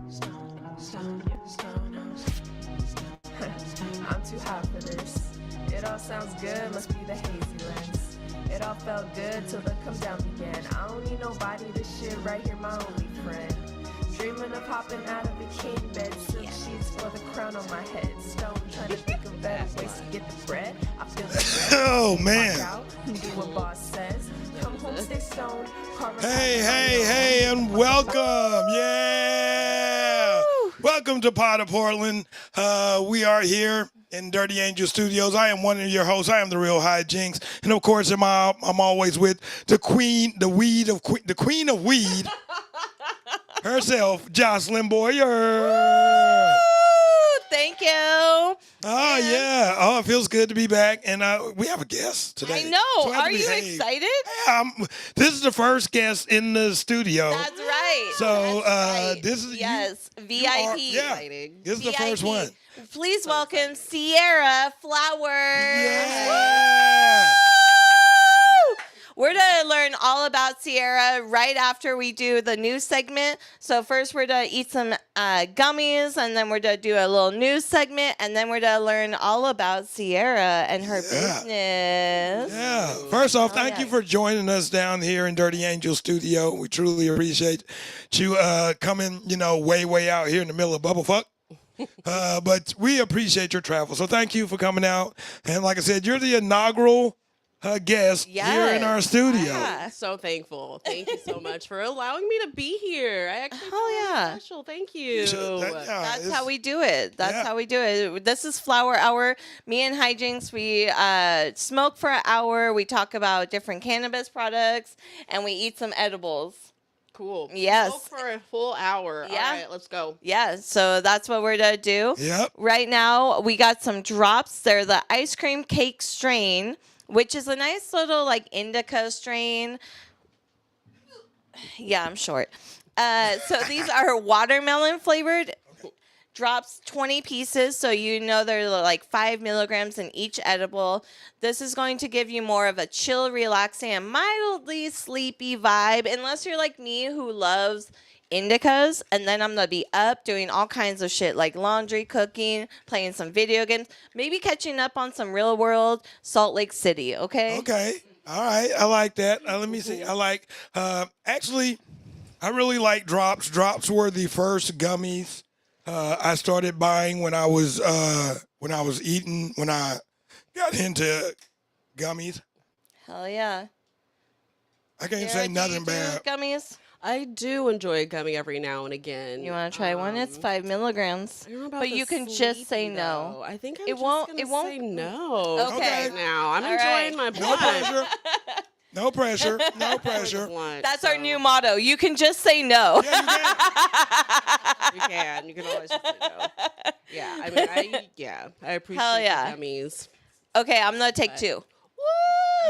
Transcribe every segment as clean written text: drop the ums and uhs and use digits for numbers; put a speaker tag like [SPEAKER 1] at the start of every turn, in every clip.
[SPEAKER 1] I'm too hot for this. It all sounds good, must be the hazy lens. It all felt good till the come down began. I don't need nobody, this shit right here, my only friend. Dreaming of hopping out of a king bed, silk sheets for the crown on my head. Stone trying to think of better ways to get the bread. I feel the bread.
[SPEAKER 2] Oh man.
[SPEAKER 1] Do what boss says. Come home, stay stoned.
[SPEAKER 2] Hey, and welcome. Yeah. Welcome to Pot of Portland. We are here in Dirty Angel Studios. I am one of your hosts. I am the Real Hyjinx. And of course, I'm always with the queen of weed herself, Jocelyn Boyer.
[SPEAKER 3] Thank you.
[SPEAKER 2] Oh, yeah. Oh, it feels good to be back. And we have a guest today.
[SPEAKER 3] I know.
[SPEAKER 2] So
[SPEAKER 3] Are you excited?
[SPEAKER 2] Yeah, this is the first guest in the studio.
[SPEAKER 3] That's right.
[SPEAKER 2] So
[SPEAKER 3] right.
[SPEAKER 2] This is
[SPEAKER 3] VIP.
[SPEAKER 2] Exciting. This is the first one.
[SPEAKER 3] Please welcome Ciara Flowers.
[SPEAKER 2] Yeah.
[SPEAKER 3] We're going to learn all about Ciara right after we do the news segment. So first we're going to eat some gummies, and then we're going to do a little news segment, and then we're going to learn all about Ciara and her business.
[SPEAKER 2] Yeah. First off, thank you for joining us down here in Dirty Angel Studio. We truly appreciate you coming, way out here in the middle of bubblefuck. But we appreciate your travel. So thank you for coming out. And like I said, you're the inaugural guest here in our studio.
[SPEAKER 4] Yeah. So thankful. Thank you so much for allowing me to be here. I actually feel special. Thank you.
[SPEAKER 3] That's how we do it. That's how we do it. This is Flower Hour. Me and Hyjinx, we smoke for an hour. We talk about different cannabis products, and we eat some edibles.
[SPEAKER 4] Cool.
[SPEAKER 3] Yes.
[SPEAKER 4] Smoke for a full hour.
[SPEAKER 3] Yeah.
[SPEAKER 4] All right, let's go.
[SPEAKER 3] Yeah, so that's what we're going to do.
[SPEAKER 2] Yep.
[SPEAKER 3] Right now, we got some drops. They're the ice cream cake strain, which is a nice little like indica strain. Yeah, I'm short. So these are watermelon flavored drops, 20 pieces. So they're like 5 milligrams in each edible. This is going to give you more of a chill, relaxing, and mildly sleepy vibe. Unless you're like me who loves indicas, and then I'm gonna be up doing all kinds of shit like laundry, cooking, playing some video games, maybe catching up on some real world Salt Lake City. Okay.
[SPEAKER 2] All right, I like that. Let me see. I like actually I really like drops. Drops were the first gummies I started buying when I got into gummies.
[SPEAKER 3] Hell yeah.
[SPEAKER 2] I can't say nothing bad.
[SPEAKER 3] Gummies.
[SPEAKER 4] I do enjoy a gummy every now and again.
[SPEAKER 3] You want to try one? It's 5 milligrams.
[SPEAKER 4] I don't know about
[SPEAKER 3] but you can just say no.
[SPEAKER 4] Though. I think I'm
[SPEAKER 3] it
[SPEAKER 4] just
[SPEAKER 3] won't.
[SPEAKER 4] gonna
[SPEAKER 3] It won't
[SPEAKER 4] say no.
[SPEAKER 3] Okay.
[SPEAKER 4] Now I'm
[SPEAKER 3] All
[SPEAKER 4] enjoying
[SPEAKER 3] right.
[SPEAKER 4] my
[SPEAKER 2] No
[SPEAKER 4] blunt.
[SPEAKER 2] pressure. No pressure. No pressure.
[SPEAKER 3] That's our new motto. You can just say no.
[SPEAKER 2] Yeah,
[SPEAKER 4] You can always just say no. Yeah, I mean, I appreciate
[SPEAKER 3] Hell yeah.
[SPEAKER 4] the gummies.
[SPEAKER 3] Okay, I'm gonna take 2.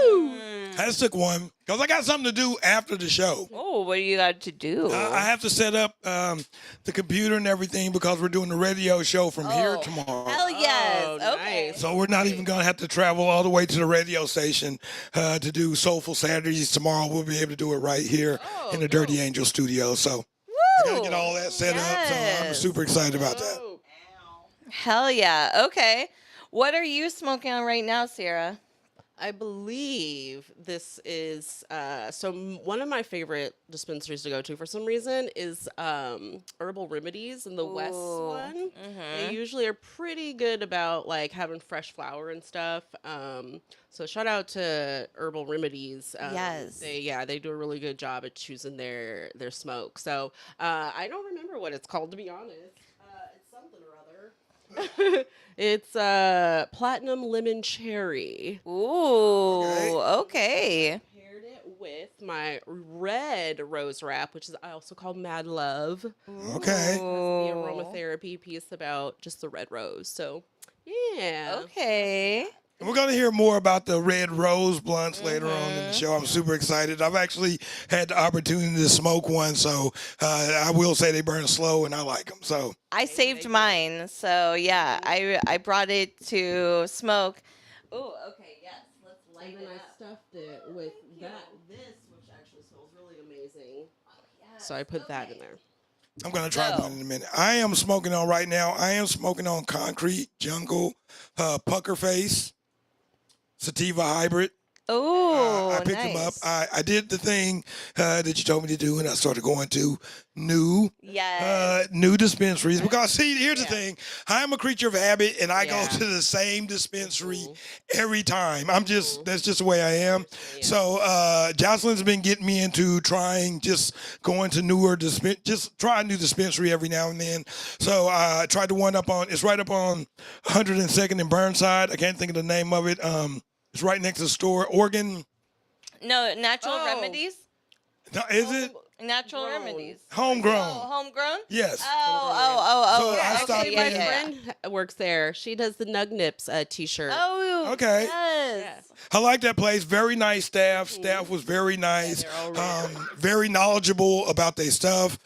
[SPEAKER 4] Woo!
[SPEAKER 2] I just took one because I got something to do after the show.
[SPEAKER 3] Oh, what do you got to do?
[SPEAKER 2] I have to set up the computer and everything because we're doing the radio show from here tomorrow.
[SPEAKER 3] Hell yes.
[SPEAKER 4] Oh,
[SPEAKER 3] Okay.
[SPEAKER 4] nice.
[SPEAKER 2] So we're not even going to have to travel all the way to the radio station to do Soulful Saturdays tomorrow. We'll be able to do it right here in the Dirty Angel studio. So I got to get all that set up. So I'm super excited about that.
[SPEAKER 3] Hell yeah. Okay. What are you smoking on right now, Ciara?
[SPEAKER 4] I believe this is one of my favorite dispensaries to go to for some reason is Herbal Remedies in the West one. They usually are pretty good about like having fresh flower and stuff. So shout out to Herbal Remedies.
[SPEAKER 3] Yes.
[SPEAKER 4] They do a really good job at choosing their smoke. So I don't remember what it's called, to be honest. It's something or other. It's platinum lemon cherry.
[SPEAKER 3] Ooh, okay.
[SPEAKER 4] Paired it with my red rose wrap, which is also called Mad Love.
[SPEAKER 2] Okay.
[SPEAKER 4] The aromatherapy piece about just the red rose. So, yeah.
[SPEAKER 3] Okay.
[SPEAKER 2] We're going to hear more about the Red Rose blunts later on in the show. I'm super excited. I've actually had the opportunity to smoke one, so I will say they burn slow, and I like them. So
[SPEAKER 3] I saved mine, so yeah, I brought it to smoke. Oh, okay, yes, let's light
[SPEAKER 4] And then
[SPEAKER 3] it
[SPEAKER 4] I
[SPEAKER 3] up.
[SPEAKER 4] stuffed it with this, which actually smells really amazing. So I put that in there.
[SPEAKER 2] I'm going to try
[SPEAKER 3] So-
[SPEAKER 2] one in a minute. I am smoking on right now. I am smoking on Concrete Jungle, Pucker Face, Sativa Hybrid.
[SPEAKER 3] Oh,
[SPEAKER 2] I picked
[SPEAKER 3] nice.
[SPEAKER 2] them up. I did the thing that you told me to do, and I started going to new
[SPEAKER 3] Yes.
[SPEAKER 2] new dispensaries. Because see, here's the thing: I am a creature of habit, and I go
[SPEAKER 4] Yeah.
[SPEAKER 2] to the same dispensary every time. I'm just that's just the way I am. So Jocelyn's been getting me into trying just going to newer just try a new dispensary every now and then. So I tried the one up on it's right up on 102nd and Burnside. I can't think of the name of it. It's right next to the store. Oregon.
[SPEAKER 3] No, natural
[SPEAKER 4] Oh.
[SPEAKER 3] remedies.
[SPEAKER 2] No, is it
[SPEAKER 3] Natural
[SPEAKER 4] Grown.
[SPEAKER 3] remedies.
[SPEAKER 2] homegrown?
[SPEAKER 3] Oh, homegrown.
[SPEAKER 2] Yes.
[SPEAKER 3] Oh.
[SPEAKER 2] So I
[SPEAKER 3] okay,
[SPEAKER 2] stopped
[SPEAKER 4] Actually,
[SPEAKER 2] by
[SPEAKER 4] my
[SPEAKER 2] there.
[SPEAKER 4] friend works there. She does the Nug Nips T-shirt.
[SPEAKER 3] Oh.
[SPEAKER 2] Okay.
[SPEAKER 3] Yes.
[SPEAKER 2] I like that place. Very nice staff. Staff was very nice.
[SPEAKER 4] they're all really
[SPEAKER 2] Very knowledgeable about their stuff.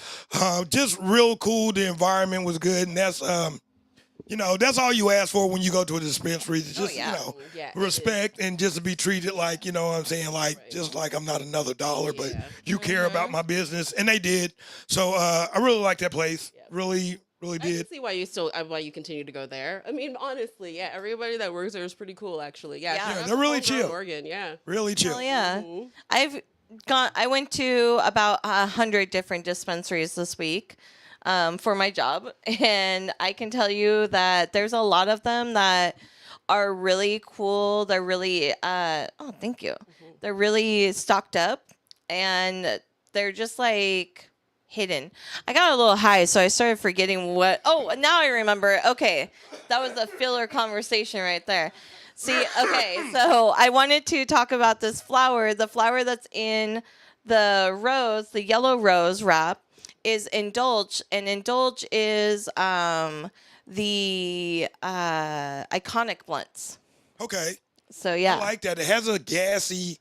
[SPEAKER 2] Just real cool. The environment was good, and that's that's all you ask for when you go to a dispensary. It's just
[SPEAKER 3] yeah.
[SPEAKER 4] Yeah, it
[SPEAKER 2] respect and just to be treated like what I'm saying, like just like I'm not another dollar, but you care about my business, and they did. So I really like that place. Really
[SPEAKER 4] I
[SPEAKER 2] did.
[SPEAKER 4] can see why you continue to go there. I mean, honestly, yeah, everybody that works there is pretty cool, actually. Yeah,
[SPEAKER 3] Yeah.
[SPEAKER 4] shout
[SPEAKER 2] Yeah,
[SPEAKER 4] out
[SPEAKER 2] they're
[SPEAKER 4] to
[SPEAKER 2] really
[SPEAKER 4] Homegrown
[SPEAKER 2] chill.
[SPEAKER 4] Oregon, yeah.
[SPEAKER 2] Really chill.
[SPEAKER 3] Hell yeah.
[SPEAKER 4] Mhm.
[SPEAKER 3] I went to about 100 different dispensaries this week for my job, and I can tell you that there's a lot of them that are really cool. They're really thank you. They're really stocked up, and they're just like hidden. I got a little high, so I started forgetting what. Oh, now I remember. Okay, that was a filler conversation right there. See, okay, so I wanted to talk about this flower. The flower that's in the rose, the yellow rose wrap, is Indulge, and Indulge is the iconic blunts.
[SPEAKER 2] Okay.
[SPEAKER 3] So yeah.
[SPEAKER 2] I like that. It has a gassy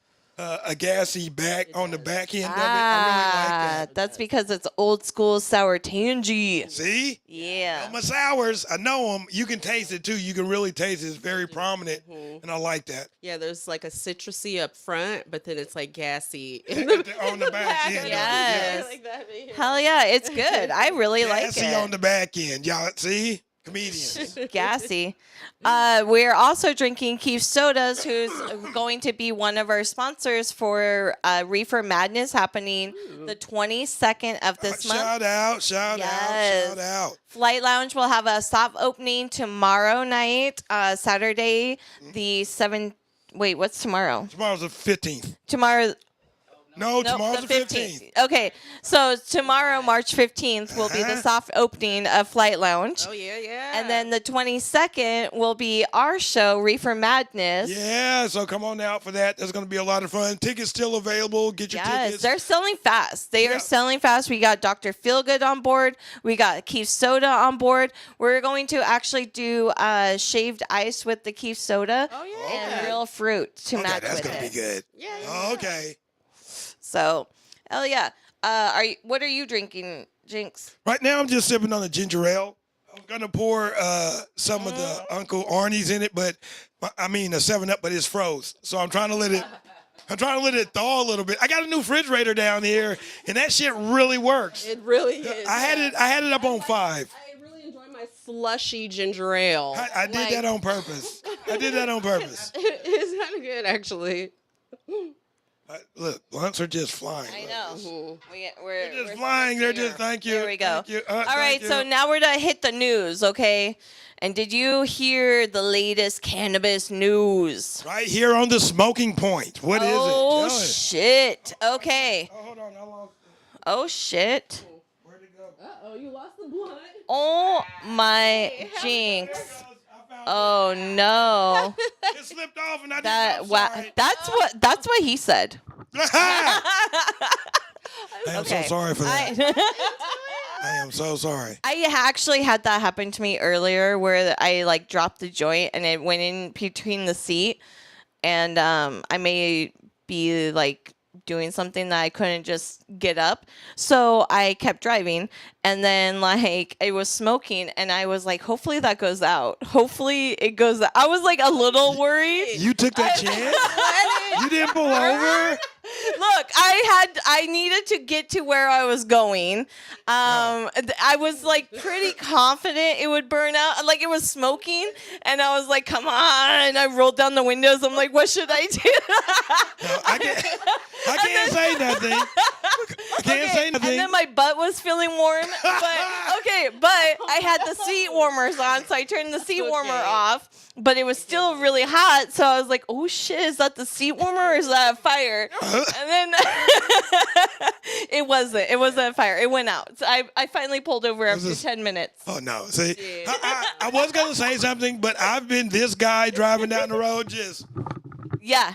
[SPEAKER 2] back on the back end of it. I really like that.
[SPEAKER 3] That's because it's old school sour tangy.
[SPEAKER 2] See?
[SPEAKER 3] Yeah.
[SPEAKER 2] My sours, I know them. You can taste it too. You can really taste it. It's very prominent, and I like that.
[SPEAKER 4] Yeah, there's like a citrusy up front, but then it's like gassy
[SPEAKER 2] On the back end.
[SPEAKER 3] Yes.
[SPEAKER 4] Like that, yeah.
[SPEAKER 3] Hell yeah, it's good. I really like
[SPEAKER 2] Gassy
[SPEAKER 3] it.
[SPEAKER 2] on the back end. Y'all see? Comedians.
[SPEAKER 3] Gassy. We're also drinking Keith Sodas, who's going to be one of our sponsors for Reefer Madness happening the 22nd of this month.
[SPEAKER 2] Shout out.
[SPEAKER 3] Yes. Flight Lounge will have a soft opening tomorrow night, Saturday, the 7th. Wait, what's tomorrow?
[SPEAKER 2] Tomorrow's the 15th.
[SPEAKER 3] Tomorrow.
[SPEAKER 2] No,
[SPEAKER 3] Nope,
[SPEAKER 2] tomorrow's the 15th.
[SPEAKER 3] Okay, so tomorrow, March 15th, will be the soft opening of Flight Lounge.
[SPEAKER 4] Oh yeah.
[SPEAKER 3] And then the 22nd will be our show, Reefer Madness.
[SPEAKER 2] Yeah, so come on out for that. There's going to be a lot of fun. Tickets still available. Get your
[SPEAKER 3] Yes,
[SPEAKER 2] tickets.
[SPEAKER 3] they're selling fast. They
[SPEAKER 2] Yeah.
[SPEAKER 3] are selling fast. We got Dr. Feelgood on board. We got Keef Soda on board. We're going to actually do shaved ice with the Keef Soda
[SPEAKER 4] Oh yeah.
[SPEAKER 3] and real fruit to
[SPEAKER 2] Okay,
[SPEAKER 3] match
[SPEAKER 2] that's
[SPEAKER 3] with
[SPEAKER 2] going to be
[SPEAKER 3] it.
[SPEAKER 2] good.
[SPEAKER 4] Yeah.
[SPEAKER 2] Okay.
[SPEAKER 3] So, hell yeah. What are you drinking, Jinx?
[SPEAKER 2] Right now, I'm just sipping on a ginger ale. I'm gonna pour some of the Uncle Arnie's in it, but I mean a 7-Up, but it's froze. So I'm trying to let it thaw a little bit. I got a new refrigerator down here, and that shit really works.
[SPEAKER 4] It really is.
[SPEAKER 2] I had it up on 5.
[SPEAKER 4] I really enjoy my slushy ginger ale.
[SPEAKER 2] I did that on purpose.
[SPEAKER 4] It's kind of good, actually.
[SPEAKER 2] Look, blunts are just flying.
[SPEAKER 3] I know.
[SPEAKER 4] Mm-hmm.
[SPEAKER 3] We're
[SPEAKER 2] They're just flying. They're just, thank you.
[SPEAKER 3] There we go.
[SPEAKER 2] Thank you.
[SPEAKER 3] All right, so now we're going to hit the news, okay? And did you hear the latest cannabis news?
[SPEAKER 2] Right here on the smoking point. What is it?
[SPEAKER 3] Oh,
[SPEAKER 2] Tell us.
[SPEAKER 3] shit. Okay.
[SPEAKER 2] Oh, hold on. I lost it.
[SPEAKER 3] Oh, shit.
[SPEAKER 2] Where'd it go?
[SPEAKER 4] Uh-oh, you lost the blunt.
[SPEAKER 3] Oh, my Jinx. Oh, no.
[SPEAKER 2] It slipped off, and I didn't.
[SPEAKER 3] That's what he said.
[SPEAKER 2] I am
[SPEAKER 3] Okay.
[SPEAKER 2] so sorry for that. I am so sorry.
[SPEAKER 3] I actually had that happen to me earlier where I like dropped the joint and it went in between the seat, and I may be like doing something that I couldn't just get up. So I kept driving, and then like I was smoking, and I was like, hopefully that goes out. Hopefully it goes out. I was like a little worried.
[SPEAKER 2] You took that chance? You didn't pull over?
[SPEAKER 3] Look, I needed to get to where I was going. I was like pretty confident it would burn out. Like it was smoking, and I was like, "Come on!" I rolled down the windows. I'm like, "What should I do?"
[SPEAKER 2] No, I can't say nothing. I can't say nothing.
[SPEAKER 3] And then my butt was feeling warm. But I had the seat warmers on, so I turned the seat warmer off. But it was still really hot, so I was like, "Oh shit, is that the seat warmer or is that a fire?" And then it wasn't. It wasn't a fire. It went out. So I finally pulled over after 10 minutes.
[SPEAKER 2] Oh no! See, I was gonna say something, but I've been this guy driving down the road just.
[SPEAKER 3] Yeah.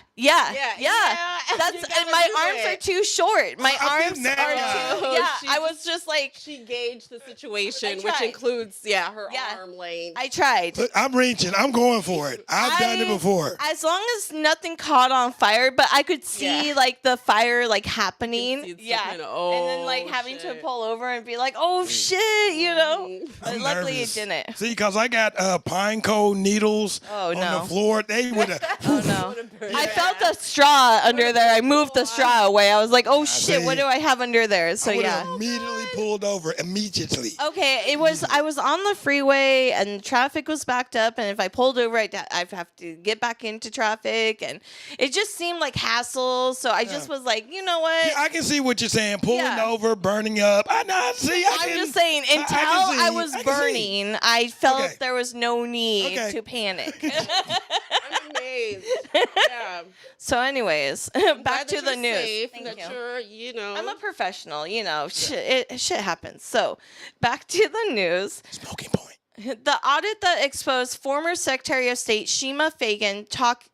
[SPEAKER 3] That's and my arms are too short. My arms are too. Yeah, I was just like
[SPEAKER 4] she gauged the situation, which includes her arm length.
[SPEAKER 3] I tried.
[SPEAKER 2] Look, I'm reaching. I'm going for it. I've done it before.
[SPEAKER 3] As long as nothing caught on fire, but I could see like the fire like happening. And then like having to pull over and be like, "Oh shit," you know. But luckily it didn't.
[SPEAKER 2] See, because I got pine cone needles on the floor. They would have.
[SPEAKER 3] Oh no. I felt a straw under there. I moved the straw away. I was like, "Oh shit, what do I have under there?" So
[SPEAKER 2] immediately pulled over immediately.
[SPEAKER 3] Okay, I was on the freeway and traffic was backed up, and if I pulled over, I'd have to get back into traffic, and it just seemed like hassle. So I just was like, you know what?
[SPEAKER 2] Yeah, I can see what you're saying. Pulling over, burning up. I'm
[SPEAKER 3] just saying, until I was burning, I felt there was no need to panic.
[SPEAKER 4] I'm amazed. Yeah.
[SPEAKER 3] So, anyways, back to the news.
[SPEAKER 4] Thank you.
[SPEAKER 3] I'm a professional. Shit happens. So, back to the news.
[SPEAKER 2] Smoking point.
[SPEAKER 3] The audit that exposed former Secretary of State Shima Fagan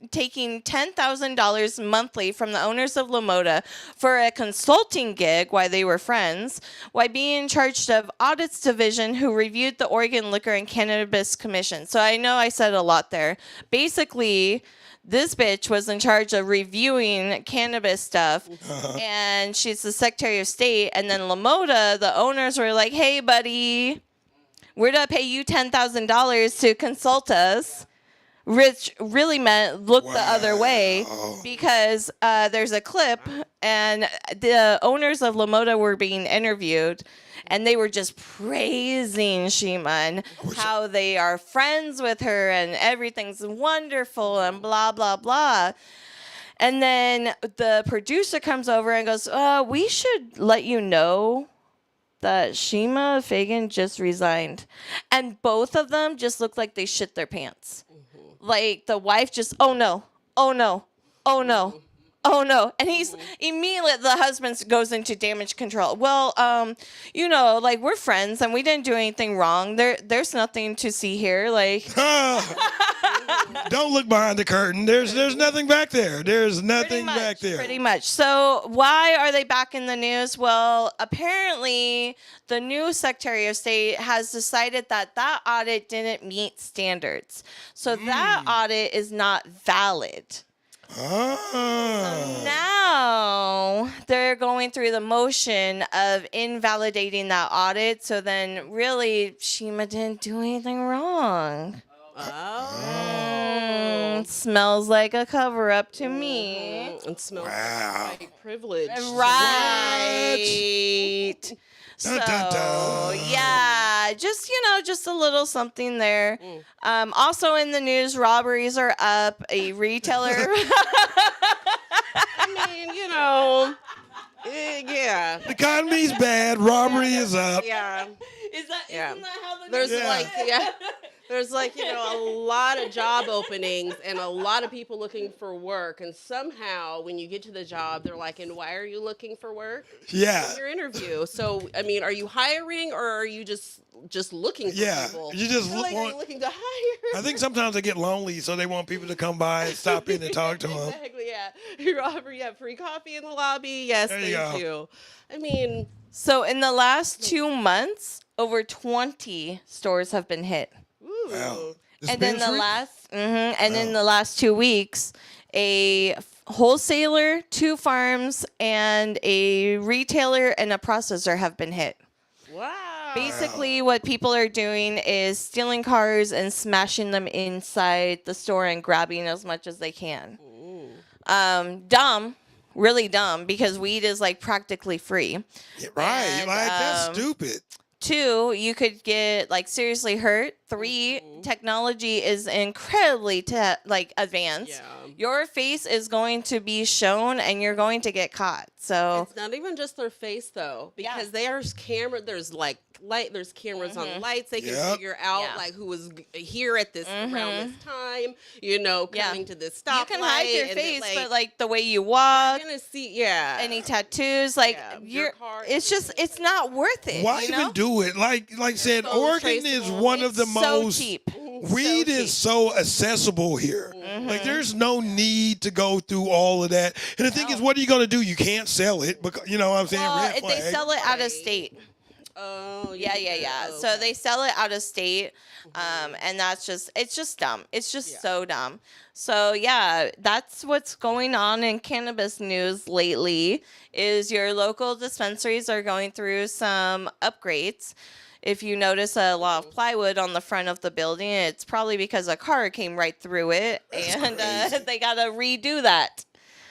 [SPEAKER 3] taking $10,000 monthly from the owners of Lamoda for a consulting gig while they were friends, while being charged of Audits Division, who reviewed the Oregon Liquor and Cannabis Commission. So I know I said a lot there. Basically, this bitch was in charge of reviewing cannabis stuff, and she's the Secretary of State. And then Lamoda, the owners were like, "Hey, buddy, we're going to pay you $10,000 to consult us," which really meant look the other way, because there's a clip, and the owners of Lamoda were being interviewed, and they were just praising Shima and how they are friends with her and everything's wonderful and blah, blah, blah. And then the producer comes over and goes, "We should let you know that Shima Fagan just resigned." And both of them just looked like they shit their pants. Like the wife just, "Oh no, oh no, oh no, oh no." And he's immediately, the husband goes into damage control. "Well, like we're friends and we didn't do anything wrong. There's nothing to see here." Like,
[SPEAKER 2] don't look behind the curtain. There's nothing back there. There's nothing back there.
[SPEAKER 3] Pretty much. So why are they back in the news? Well, apparently the new Secretary of State has decided that audit didn't meet standards. So that audit is not valid. So now they're going through the motion of invalidating that audit. So then really Shima didn't do anything wrong. Smells like a cover-up to me.
[SPEAKER 4] It smells like privilege.
[SPEAKER 3] Right. So, yeah, just a little something there. Also in the news, robberies are up. A retailer.
[SPEAKER 4] I mean, yeah.
[SPEAKER 2] The economy's bad. Robbery is up.
[SPEAKER 4] Yeah.
[SPEAKER 3] Isn't that how the
[SPEAKER 4] There's
[SPEAKER 3] news
[SPEAKER 4] There's a lot of job openings and a lot of people looking for work. And somehow when you get to the job, they're like, "And why are you looking for work?"
[SPEAKER 2] Yeah.
[SPEAKER 4] In your interview. So, I mean, are you hiring or are you just looking for people?
[SPEAKER 2] You just
[SPEAKER 4] are you looking to hire?
[SPEAKER 2] I think sometimes they get lonely, so they want people to come by and stop in and talk to them.
[SPEAKER 4] Exactly, yeah. Robert, you have free coffee in the lobby. Yes, thank you. I mean.
[SPEAKER 3] So in the last 2 months, over 20 stores have been hit.
[SPEAKER 2] Wow.
[SPEAKER 3] And then in the last 2 weeks, a wholesaler, 2 farms, and a retailer and a processor have been hit.
[SPEAKER 4] Wow.
[SPEAKER 3] Basically, what people are doing is stealing cars and smashing them inside the store and grabbing as much as they can. Dumb, really dumb because weed is like practically free.
[SPEAKER 2] Yeah, right.
[SPEAKER 3] And,
[SPEAKER 2] Like, that's stupid.
[SPEAKER 3] 2, you could get like seriously hurt. 3, technology is incredibly like advanced.
[SPEAKER 4] Yeah.
[SPEAKER 3] Your face is going to be shown and you're going to get caught. So
[SPEAKER 4] It's not even just their face though,
[SPEAKER 3] Yeah.
[SPEAKER 4] because there's there's like light, there's cameras on lights. They can
[SPEAKER 2] Yep.
[SPEAKER 4] figure out
[SPEAKER 3] Yeah.
[SPEAKER 4] like who was here at this around this time. You know,
[SPEAKER 3] Yeah.
[SPEAKER 4] coming to this stoplight.
[SPEAKER 3] you can hide your
[SPEAKER 4] and
[SPEAKER 3] face,
[SPEAKER 4] then,
[SPEAKER 3] but like the way you walk,
[SPEAKER 4] you're gonna see, yeah,
[SPEAKER 3] any tattoos, like
[SPEAKER 4] Yeah,
[SPEAKER 3] you're,
[SPEAKER 4] your car,
[SPEAKER 3] it's just, it's not worth it.
[SPEAKER 2] Why
[SPEAKER 3] you
[SPEAKER 2] even
[SPEAKER 3] know?
[SPEAKER 2] do it? Like said,
[SPEAKER 4] so
[SPEAKER 2] Oregon is
[SPEAKER 4] traceable.
[SPEAKER 2] one of the
[SPEAKER 3] It's so
[SPEAKER 2] most
[SPEAKER 3] cheap.
[SPEAKER 2] weed
[SPEAKER 3] So
[SPEAKER 2] is so accessible here. Like there's no need to go through all of that. And the thing is, what are you going to do? You can't sell it because you know what I'm saying.
[SPEAKER 3] Well,
[SPEAKER 2] Red
[SPEAKER 3] if they
[SPEAKER 2] flag.
[SPEAKER 3] sell it out of state.
[SPEAKER 4] Oh,
[SPEAKER 3] Yeah.
[SPEAKER 4] Oh,
[SPEAKER 3] So they sell it out of state, and that's it's just dumb. It's just so dumb. So yeah, that's what's going on in cannabis news lately. Is your local dispensaries are going through some upgrades. If you notice a lot of plywood on the front of the building, it's probably because a car came right through it, and
[SPEAKER 2] crazy.
[SPEAKER 3] they gotta redo that.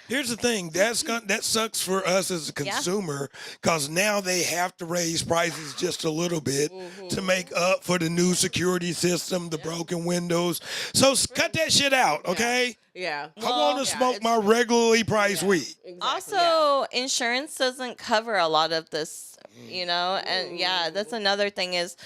[SPEAKER 2] Here's the thing. That sucks for us as a consumer because now they have to raise prices just a little bit to make up for the new security system, the broken windows. So cut that shit out, okay?
[SPEAKER 4] yeah.
[SPEAKER 2] I want to smoke
[SPEAKER 4] it's
[SPEAKER 2] my regularly priced weed.
[SPEAKER 4] Exactly,
[SPEAKER 3] Also, insurance doesn't cover a lot of this, you know, and yeah, that's another thing is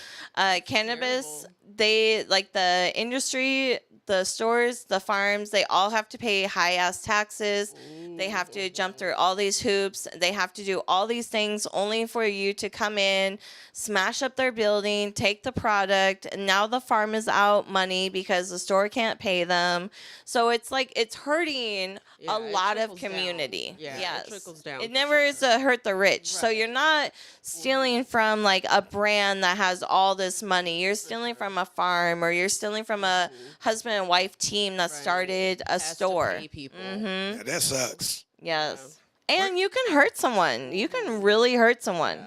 [SPEAKER 3] cannabis, they like the industry, the stores, the farms, they all have to pay high ass taxes. They have to jump through all these hoops. They have to do all these things only for you to come in, smash up their building, take the product, and now the farm is out money because the store can't pay them. So it's like it's hurting
[SPEAKER 4] Yeah,
[SPEAKER 3] a
[SPEAKER 4] it
[SPEAKER 3] lot of
[SPEAKER 4] trickles down.
[SPEAKER 3] community.
[SPEAKER 4] Yeah, it
[SPEAKER 3] yes.
[SPEAKER 4] trickles down
[SPEAKER 3] It
[SPEAKER 4] for
[SPEAKER 3] never is to hurt the rich. So
[SPEAKER 4] Right.
[SPEAKER 3] you're not stealing from like a brand that has all this money. You're stealing from a farm, or you're stealing from a husband and wife team that
[SPEAKER 4] Right.
[SPEAKER 3] started a
[SPEAKER 4] Has to
[SPEAKER 3] store.
[SPEAKER 4] pay people.
[SPEAKER 2] Yeah, that sucks.
[SPEAKER 3] Yes. And you can hurt someone. You can really hurt someone.
[SPEAKER 4] Yeah,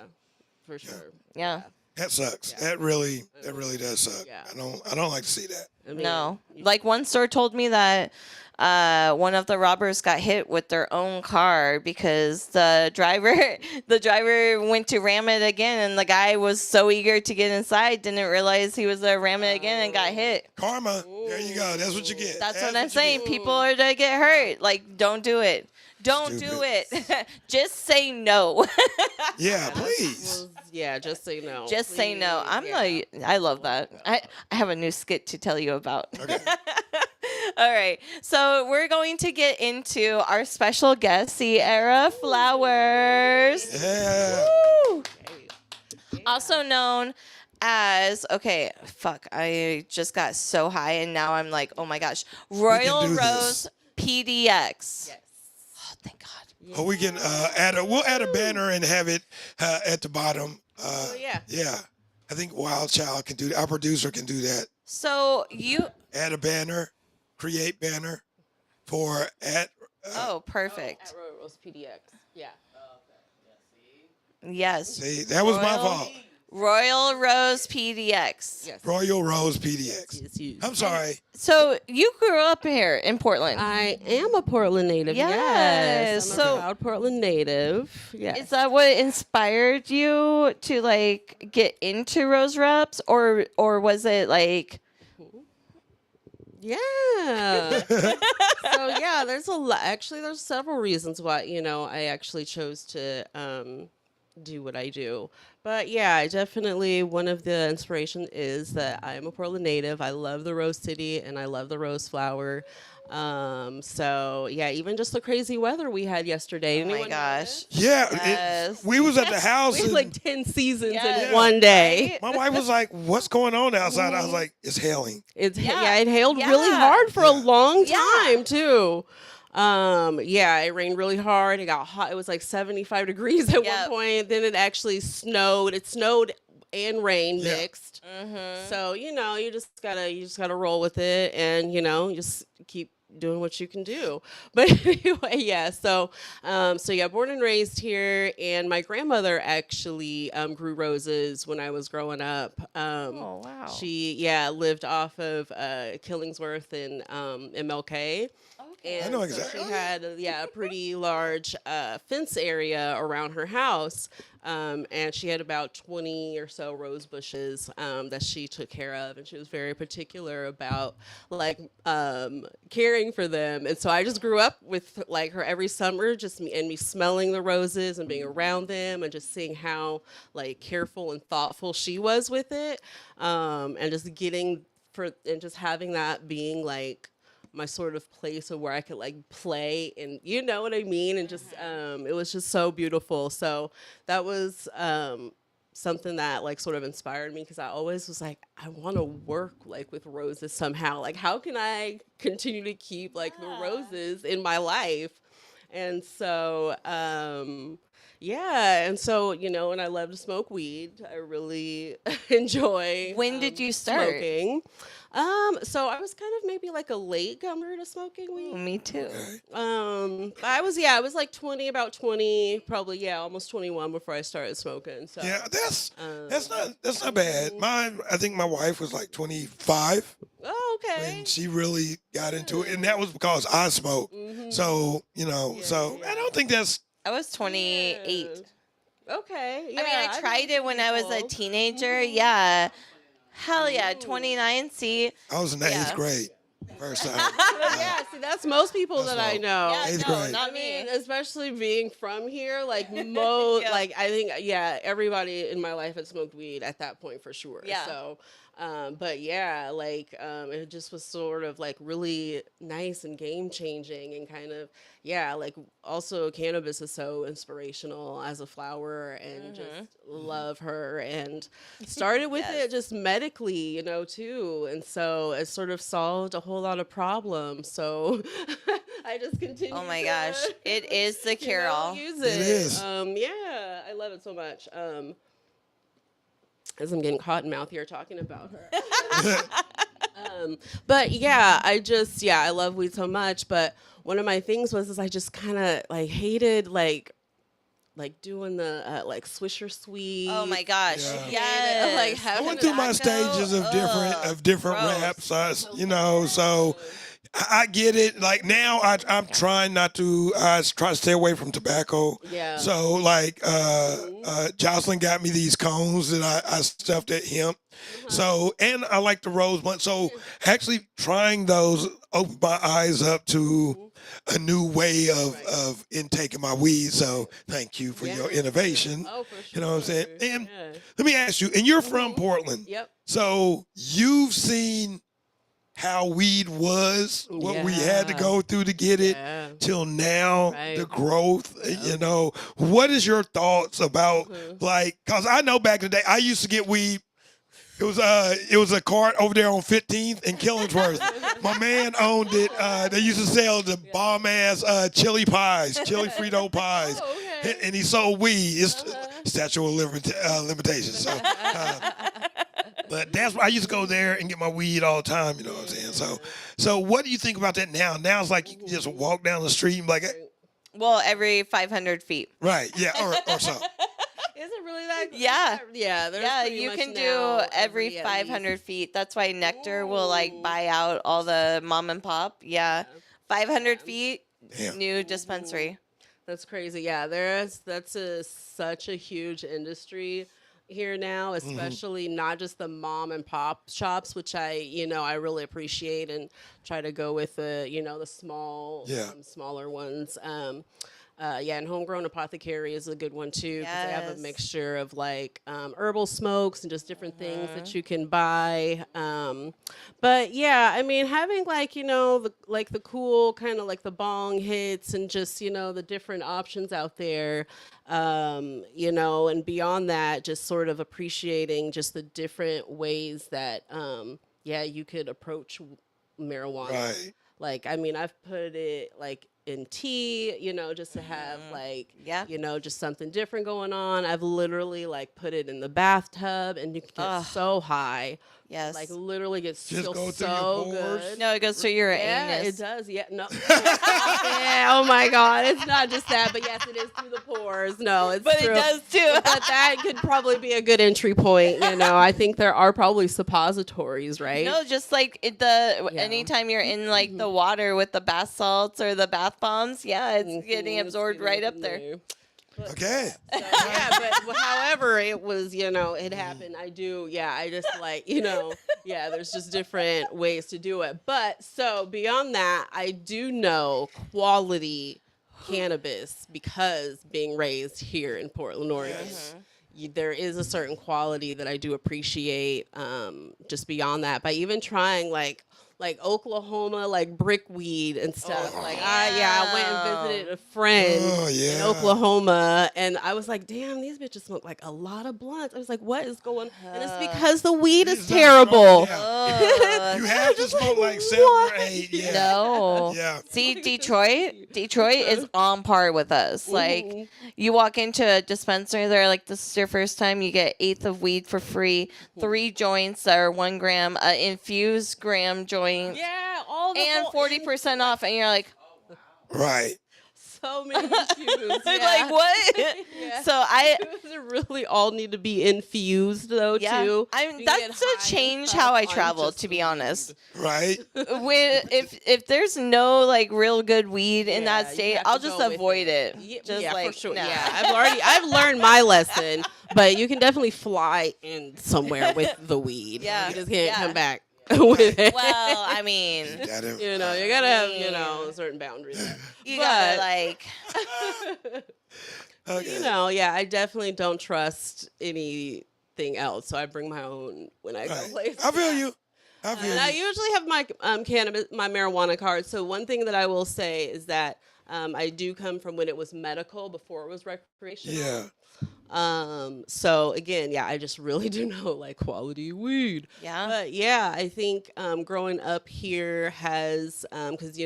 [SPEAKER 4] for sure.
[SPEAKER 3] Yeah.
[SPEAKER 2] That sucks. That really does suck.
[SPEAKER 4] Yeah.
[SPEAKER 2] I don't like to see that.
[SPEAKER 4] I mean,
[SPEAKER 3] No. Like one store told me that one of the robbers got hit with their own car because the driver went to ram it again, and the guy was so eager to get inside didn't realize he was gonna ram it again and got hit.
[SPEAKER 2] Karma. There you go. That's what you get.
[SPEAKER 3] That's what I'm
[SPEAKER 2] you
[SPEAKER 3] saying.
[SPEAKER 2] get.
[SPEAKER 3] People are gonna get hurt. Like, don't do it. Don't do it. Just say no.
[SPEAKER 2] Yeah, please.
[SPEAKER 4] Well, yeah, just say no.
[SPEAKER 3] Just say no.
[SPEAKER 4] Please,
[SPEAKER 3] I love that. I have a new skit to tell you about.
[SPEAKER 2] Okay.
[SPEAKER 3] All right. So we're going to get into our special guest, Ciara Flowers.
[SPEAKER 2] Yeah.
[SPEAKER 3] Woo! Also known as, I just got so high and now I'm like, oh my gosh. Royal
[SPEAKER 2] do
[SPEAKER 3] Rose
[SPEAKER 2] this.
[SPEAKER 3] PDX.
[SPEAKER 4] Yes.
[SPEAKER 3] Oh, thank God.
[SPEAKER 2] Oh, we can we'll add a banner and have it at the bottom.
[SPEAKER 4] yeah.
[SPEAKER 2] Yeah. I think Wild Child can do that. Our producer can do that.
[SPEAKER 3] So you,
[SPEAKER 2] Add a banner, create banner for
[SPEAKER 3] perfect.
[SPEAKER 4] At Royal Rose PDX. Yeah.
[SPEAKER 3] Yes.
[SPEAKER 2] see, that was my
[SPEAKER 3] Royal-
[SPEAKER 2] fault.
[SPEAKER 3] Royal Rose PDX.
[SPEAKER 4] Yes.
[SPEAKER 2] Royal Rose PDX.
[SPEAKER 4] Yes, you.
[SPEAKER 2] I'm sorry.
[SPEAKER 3] So you grew up here in Portland.
[SPEAKER 4] I am a Portland native.
[SPEAKER 3] Yes,
[SPEAKER 4] Yes. I'm
[SPEAKER 3] so-
[SPEAKER 4] a proud Portland native. Yes.
[SPEAKER 3] Is that what inspired you to like get into Rose Reps, or was it like
[SPEAKER 4] Yeah. So yeah, there's a lot. Actually, there's several reasons why I actually chose to do what I do. But yeah, I definitely one of the inspiration is that I am a Portland native. I love the Rose City and I love the rose flower. So yeah, even just the crazy weather we had yesterday.
[SPEAKER 3] oh my
[SPEAKER 4] Anyone
[SPEAKER 3] gosh?
[SPEAKER 2] Yeah.
[SPEAKER 3] Yes.
[SPEAKER 2] We was at the house.
[SPEAKER 4] We had
[SPEAKER 2] and
[SPEAKER 4] like 10 seasons
[SPEAKER 3] Yes.
[SPEAKER 4] in one day.
[SPEAKER 3] Right?
[SPEAKER 2] my wife was like, "What's going on outside?" I was like, "It's hailing."
[SPEAKER 4] It's
[SPEAKER 3] Yeah.
[SPEAKER 4] it hailed
[SPEAKER 3] Yeah.
[SPEAKER 4] really hard for a long
[SPEAKER 3] Yeah.
[SPEAKER 4] time too. Yeah, it rained really hard. It got hot. It was like 75 degrees at
[SPEAKER 3] Yep.
[SPEAKER 4] one point. Then it actually snowed. It snowed and rain
[SPEAKER 2] Yeah.
[SPEAKER 4] mixed.
[SPEAKER 3] Mm-hmm.
[SPEAKER 4] So, you just gotta roll with it and, just keep doing what you can do. But anyway, yeah. So yeah, born and raised here, and my grandmother actually grew roses when I was growing up.
[SPEAKER 3] Oh wow.
[SPEAKER 4] She lived off of Killingsworth and MLK.
[SPEAKER 3] okay.
[SPEAKER 2] I know
[SPEAKER 4] So
[SPEAKER 2] exactly.
[SPEAKER 4] she had, a pretty large fence area around her house, and she had about 20 or so rose bushes that she took care of, and she was very particular about like caring for them. And so I just grew up with like her every summer, just me smelling the roses and being around them, and just seeing how like careful and thoughtful she was with it, and just just having that being like my sort of place of where I could like play, and you know what I mean, and just it was just so beautiful. So that was something that like sort of inspired me, because I always was like, I want to work like with roses somehow. Like, how can I continue to keep like the roses in my life? And so and so, and I love to smoke weed. I really enjoy
[SPEAKER 3] When did you start?
[SPEAKER 4] smoking. So I was kind of maybe like a late comer to smoking weed.
[SPEAKER 3] Me too.
[SPEAKER 4] I was like 20, about 20, probably almost 21 before I started smoking. So
[SPEAKER 2] Yeah, that's not bad. I think my wife was like 25
[SPEAKER 4] Oh, okay.
[SPEAKER 2] when she really got into it, and that was because I smoked. So I don't think that's.
[SPEAKER 3] I was 28.
[SPEAKER 4] Okay.
[SPEAKER 3] I mean, I tried it when I was a teenager. Yeah. Hell yeah. 29. See?
[SPEAKER 2] I was in the eighth grade first time.
[SPEAKER 4] See, that's most people that I know.
[SPEAKER 3] Yeah,
[SPEAKER 2] Eighth
[SPEAKER 3] no,
[SPEAKER 2] grade.
[SPEAKER 3] not me.
[SPEAKER 4] Especially being from here, like like I think, everybody in my life had smoked weed at that point for sure.
[SPEAKER 3] Yeah.
[SPEAKER 4] So, but it just was sort of like really nice and game changing, and kind of, like also cannabis is so inspirational as a flower, and just love her, and started with it just medically, too. And so it sort of solved a whole lot of problems. So I just continue.
[SPEAKER 3] Oh my
[SPEAKER 4] to,
[SPEAKER 3] gosh. It is the cure all.
[SPEAKER 4] Use
[SPEAKER 2] It is.
[SPEAKER 4] I love it so much. As I'm getting cotton mouth here talking about her. But I love weed so much. But one of my things was I just kind of like hated like doing the like Swisher Sweet.
[SPEAKER 3] Oh my gosh.
[SPEAKER 2] Yeah.
[SPEAKER 3] Yes.
[SPEAKER 4] Like
[SPEAKER 2] I
[SPEAKER 4] having
[SPEAKER 2] went through my stages of different
[SPEAKER 3] gross.
[SPEAKER 2] raps, so I get it. Like now, I'm trying not to. I try to stay away from tobacco.
[SPEAKER 4] Yeah.
[SPEAKER 2] So like, Jocelyn got me these cones that I stuffed at hemp. So, and I like the rose blunt. So actually trying those opened my eyes up to a new way of intaking my weed. So thank you for your innovation.
[SPEAKER 4] Oh, for sure.
[SPEAKER 2] You know what I'm saying? And let me ask you, and you're from Portland.
[SPEAKER 4] Yep.
[SPEAKER 2] So you've seen how weed was, what we had to go through to get it, till now, the growth, what is your thoughts about, like, because I know back in the day, I used to get weed. It was a cart over there on 15th in Killingsworth. My man owned it. They used to sell the bomb-ass chili Frito pies.
[SPEAKER 4] Oh, okay.
[SPEAKER 2] And he sold weed. It's statute of limitations. So, but that's why I used to go there and get my weed all the time, you know what I'm saying? So what do you think about that now? Now it's like you can just walk down the street and be like,
[SPEAKER 3] Well, every 500 feet.
[SPEAKER 2] right, yeah, or so.
[SPEAKER 4] Is it really that?
[SPEAKER 3] Yeah.
[SPEAKER 4] Yeah.
[SPEAKER 3] Yeah, you can do every 500 feet. That's why Nectar will like buy out all the mom and pop. Yeah. 500 feet,
[SPEAKER 2] Damn.
[SPEAKER 3] new dispensary.
[SPEAKER 4] That's crazy. Yeah, that's such a huge industry here now, especially not just the mom and pop shops, which I really appreciate and try to go with the smaller ones. And homegrown apothecary is a good one too, because they have a mixture of like herbal smokes and just different things that you can buy. But yeah, I mean, having like the cool kind of like the bong hits and just the different options out there, and beyond that, just sort of appreciating just the different ways that you could approach marijuana.
[SPEAKER 2] Right.
[SPEAKER 4] Like, I mean, I've put it like in tea, just to have like, just something different going on. I've literally like put it in the bathtub, and you can get so high
[SPEAKER 3] Yes.
[SPEAKER 4] Like literally gets
[SPEAKER 2] Just
[SPEAKER 4] still
[SPEAKER 2] go through
[SPEAKER 4] so
[SPEAKER 2] your pores?
[SPEAKER 4] good.
[SPEAKER 3] No, it goes through your
[SPEAKER 4] Yeah,
[SPEAKER 3] anus.
[SPEAKER 4] it does. Yeah, no. Yeah, oh my God, it's not just that, but yes, it is through the pores. No, it's
[SPEAKER 3] But
[SPEAKER 4] true.
[SPEAKER 3] it does too.
[SPEAKER 4] But that could probably be a good entry point. I think there are probably suppositories, right?
[SPEAKER 3] No, just like anytime you're in like the water with the bath salts or the bath bombs, it's getting absorbed right up there.
[SPEAKER 2] Okay.
[SPEAKER 4] So, yeah, but however it was, it happened. I just there's just different ways to do it. But so beyond that, I do know quality cannabis because being raised here in Portland, Oregon. There is a certain quality that I do appreciate. Just beyond that, by even trying like Oklahoma, like brickweed and stuff. I went and visited a friend in Oklahoma, and I was like, damn, these bitches smoke like a lot of blunts. I was like, what is going on? And it's because the weed is terrible.
[SPEAKER 2] You have to smoke like 7 or 8. Yeah.
[SPEAKER 3] No.
[SPEAKER 2] Yeah.
[SPEAKER 3] See, Detroit is on par with us. Like, you walk into a dispensary, they're like, this is your first time, you get 1/8 of weed for free, 3 joints that are 1 gram, infused gram joint.
[SPEAKER 4] Yeah, all the
[SPEAKER 3] and
[SPEAKER 4] whole
[SPEAKER 3] 40% off, and you're like,
[SPEAKER 2] Right.
[SPEAKER 4] so many infused.
[SPEAKER 3] like what?
[SPEAKER 4] Yeah.
[SPEAKER 3] So
[SPEAKER 4] They really all need to be infused though too.
[SPEAKER 3] I mean, that's to change how I travel, to be honest.
[SPEAKER 2] Right.
[SPEAKER 3] If there's no like real good weed in that
[SPEAKER 4] you
[SPEAKER 3] state,
[SPEAKER 4] have to
[SPEAKER 3] I'll just
[SPEAKER 4] go with
[SPEAKER 3] avoid it.
[SPEAKER 4] Yeah,
[SPEAKER 3] Just like
[SPEAKER 4] for sure.
[SPEAKER 3] nah.
[SPEAKER 4] Yeah, I've learned my lesson, but you can definitely fly in somewhere with the weed.
[SPEAKER 3] Yeah.
[SPEAKER 4] You just can't
[SPEAKER 3] Yeah.
[SPEAKER 4] come back with it.
[SPEAKER 3] Well, I mean,
[SPEAKER 2] You gotta,
[SPEAKER 4] you gotta have certain boundaries.
[SPEAKER 3] you gotta like.
[SPEAKER 2] okay.
[SPEAKER 4] I definitely don't trust anything else, so I bring my own when I go places.
[SPEAKER 2] I feel you. I feel
[SPEAKER 4] And I
[SPEAKER 2] you.
[SPEAKER 4] usually have my my marijuana card. So one thing that I will say is that I do come from when it was medical before it was recreational.
[SPEAKER 2] Yeah.
[SPEAKER 4] So again, I just really do know like quality weed.
[SPEAKER 3] Yeah.
[SPEAKER 4] But I think growing up here has because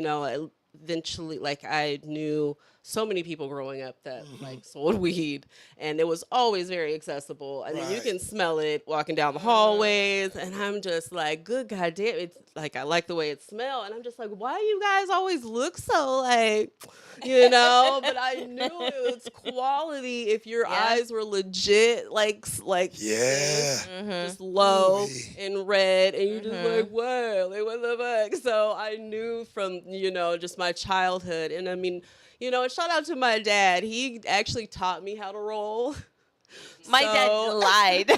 [SPEAKER 4] eventually like I knew so many people growing up that like sold weed, and it was always very accessible. I mean, you
[SPEAKER 2] Right.
[SPEAKER 4] can smell it walking down the hallways, and I'm just like, good goddamn, it's like I like the way it smells, and I'm just like, why you guys always look so like, But I knew it was quality if your eyes were legit, like
[SPEAKER 2] Yeah.
[SPEAKER 4] just low
[SPEAKER 2] Ooh-wee.
[SPEAKER 4] and red, and you're just like, wow, like what the fuck? So I knew from just my childhood, and I mean. Shout out to my dad. He actually taught me how to roll.
[SPEAKER 3] My dad lied.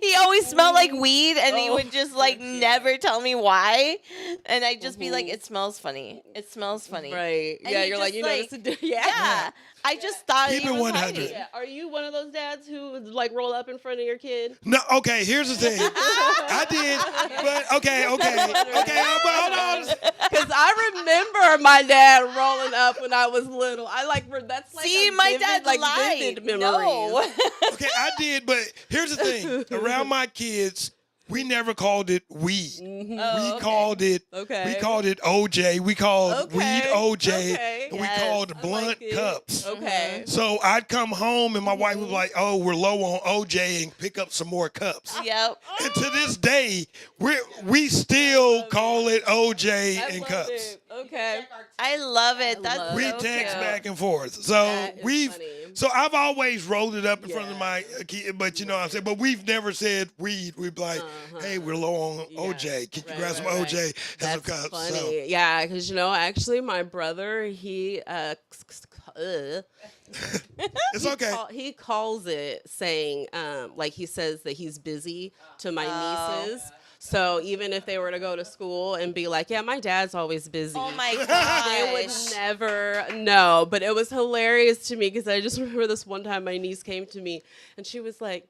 [SPEAKER 3] He always smelled like weed, and he would just like never tell me why. And I'd just be like, "It smells funny. It smells funny."
[SPEAKER 4] Right.
[SPEAKER 3] And
[SPEAKER 4] Yeah,
[SPEAKER 3] he
[SPEAKER 4] you're like,
[SPEAKER 3] just,
[SPEAKER 4] notice it.
[SPEAKER 3] Yeah. I just thought
[SPEAKER 2] Keep
[SPEAKER 3] he
[SPEAKER 2] it
[SPEAKER 3] was
[SPEAKER 2] 100.
[SPEAKER 3] hiding.
[SPEAKER 4] Yeah. Are you one of those dads who would like roll up in front of your kid?
[SPEAKER 2] No, okay, here's the thing. I did, but okay. But hold on.
[SPEAKER 4] Because I remember my dad rolling up when I was little. That's like
[SPEAKER 3] See,
[SPEAKER 4] a
[SPEAKER 3] my
[SPEAKER 4] vivid,
[SPEAKER 3] dad
[SPEAKER 4] like
[SPEAKER 3] lied.
[SPEAKER 4] vivid memories.
[SPEAKER 3] No.
[SPEAKER 2] Okay, I did, but here's the thing. Around my kids, we never called it weed.
[SPEAKER 3] Oh,
[SPEAKER 2] We called it.
[SPEAKER 4] Okay.
[SPEAKER 2] We called it OJ. We called weed OJ.
[SPEAKER 4] Okay.
[SPEAKER 2] And
[SPEAKER 3] Yes,
[SPEAKER 2] we called
[SPEAKER 4] I
[SPEAKER 2] blunt
[SPEAKER 4] like it.
[SPEAKER 2] cups.
[SPEAKER 4] Okay.
[SPEAKER 2] So I'd come home and my wife would be like, "Oh, we're low on OJ," and pick up some more cups.
[SPEAKER 3] Yep.
[SPEAKER 2] And to this day, we still call it OJ
[SPEAKER 4] I
[SPEAKER 2] and
[SPEAKER 4] love
[SPEAKER 2] cups.
[SPEAKER 4] it. Okay.
[SPEAKER 3] I love it. That's
[SPEAKER 4] love
[SPEAKER 2] We
[SPEAKER 3] so
[SPEAKER 2] text
[SPEAKER 3] cute.
[SPEAKER 2] back and forth. So
[SPEAKER 4] That is
[SPEAKER 2] we've
[SPEAKER 4] funny.
[SPEAKER 2] so I've always rolled it up in front of my kid, but you know what I'm saying. But we've never said weed. We'd be like, "Hey, we're low on OJ. Can you grab some OJ and some
[SPEAKER 4] That's
[SPEAKER 2] cups?"
[SPEAKER 4] funny.
[SPEAKER 2] So,
[SPEAKER 4] Yeah, because actually, my brother he
[SPEAKER 2] it's okay.
[SPEAKER 4] he calls it saying like he says that he's busy to my nieces. So even if they were to go to school and be like, "Yeah, my dad's always busy,"
[SPEAKER 3] Oh my
[SPEAKER 4] they would
[SPEAKER 3] gosh.
[SPEAKER 4] never know. But it was hilarious to me because I just remember this one time my niece came to me and she was like,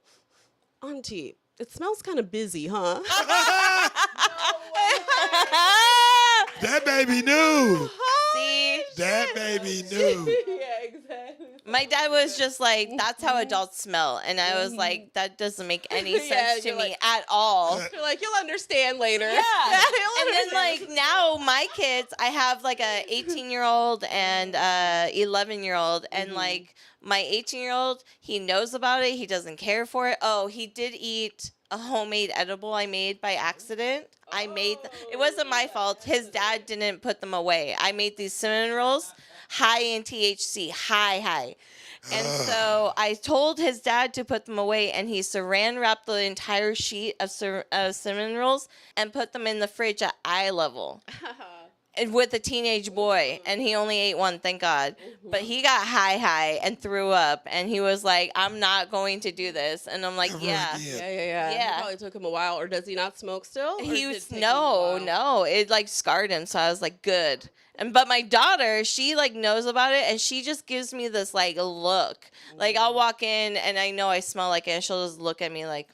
[SPEAKER 4] "Auntie, it smells kind of busy, huh?"
[SPEAKER 2] That baby knew.
[SPEAKER 3] See,
[SPEAKER 2] That baby knew.
[SPEAKER 4] Yeah, exactly.
[SPEAKER 3] my dad was just like, "That's how adults smell," and I was like, "That doesn't make any
[SPEAKER 4] Yeah,
[SPEAKER 3] sense to
[SPEAKER 4] you're
[SPEAKER 3] me
[SPEAKER 4] like-
[SPEAKER 3] at all."
[SPEAKER 4] You're like, you'll understand later.
[SPEAKER 3] Yeah.
[SPEAKER 4] You'll
[SPEAKER 3] And then
[SPEAKER 4] understand.
[SPEAKER 3] like now my kids, I have like a 18-year-old and 11-year-old, and like my 18-year-old, he knows about it. He doesn't care for it. Oh, he did eat a homemade edible I made by accident. It wasn't my fault. His dad didn't put them away. I made these cinnamon rolls high in THC, high. And so I told his dad to put them away, and he saran wrapped the entire sheet of cinnamon rolls and put them in the fridge at eye level. And with a teenage boy, and he only ate one, thank God. But he got high and threw up, and he was like, "I'm not going to do this." And I'm like, "Yeah."
[SPEAKER 4] Yeah.
[SPEAKER 3] Yeah.
[SPEAKER 4] It probably took him a while, or does he not smoke still? Or
[SPEAKER 3] He
[SPEAKER 4] did it
[SPEAKER 3] was
[SPEAKER 4] take him a while?
[SPEAKER 3] no, it like scarred him. So I was like, "Good." But my daughter, she like knows about it, and she just gives me this like look. Like I'll walk in, and I know I smell like it, and she'll just look at me like.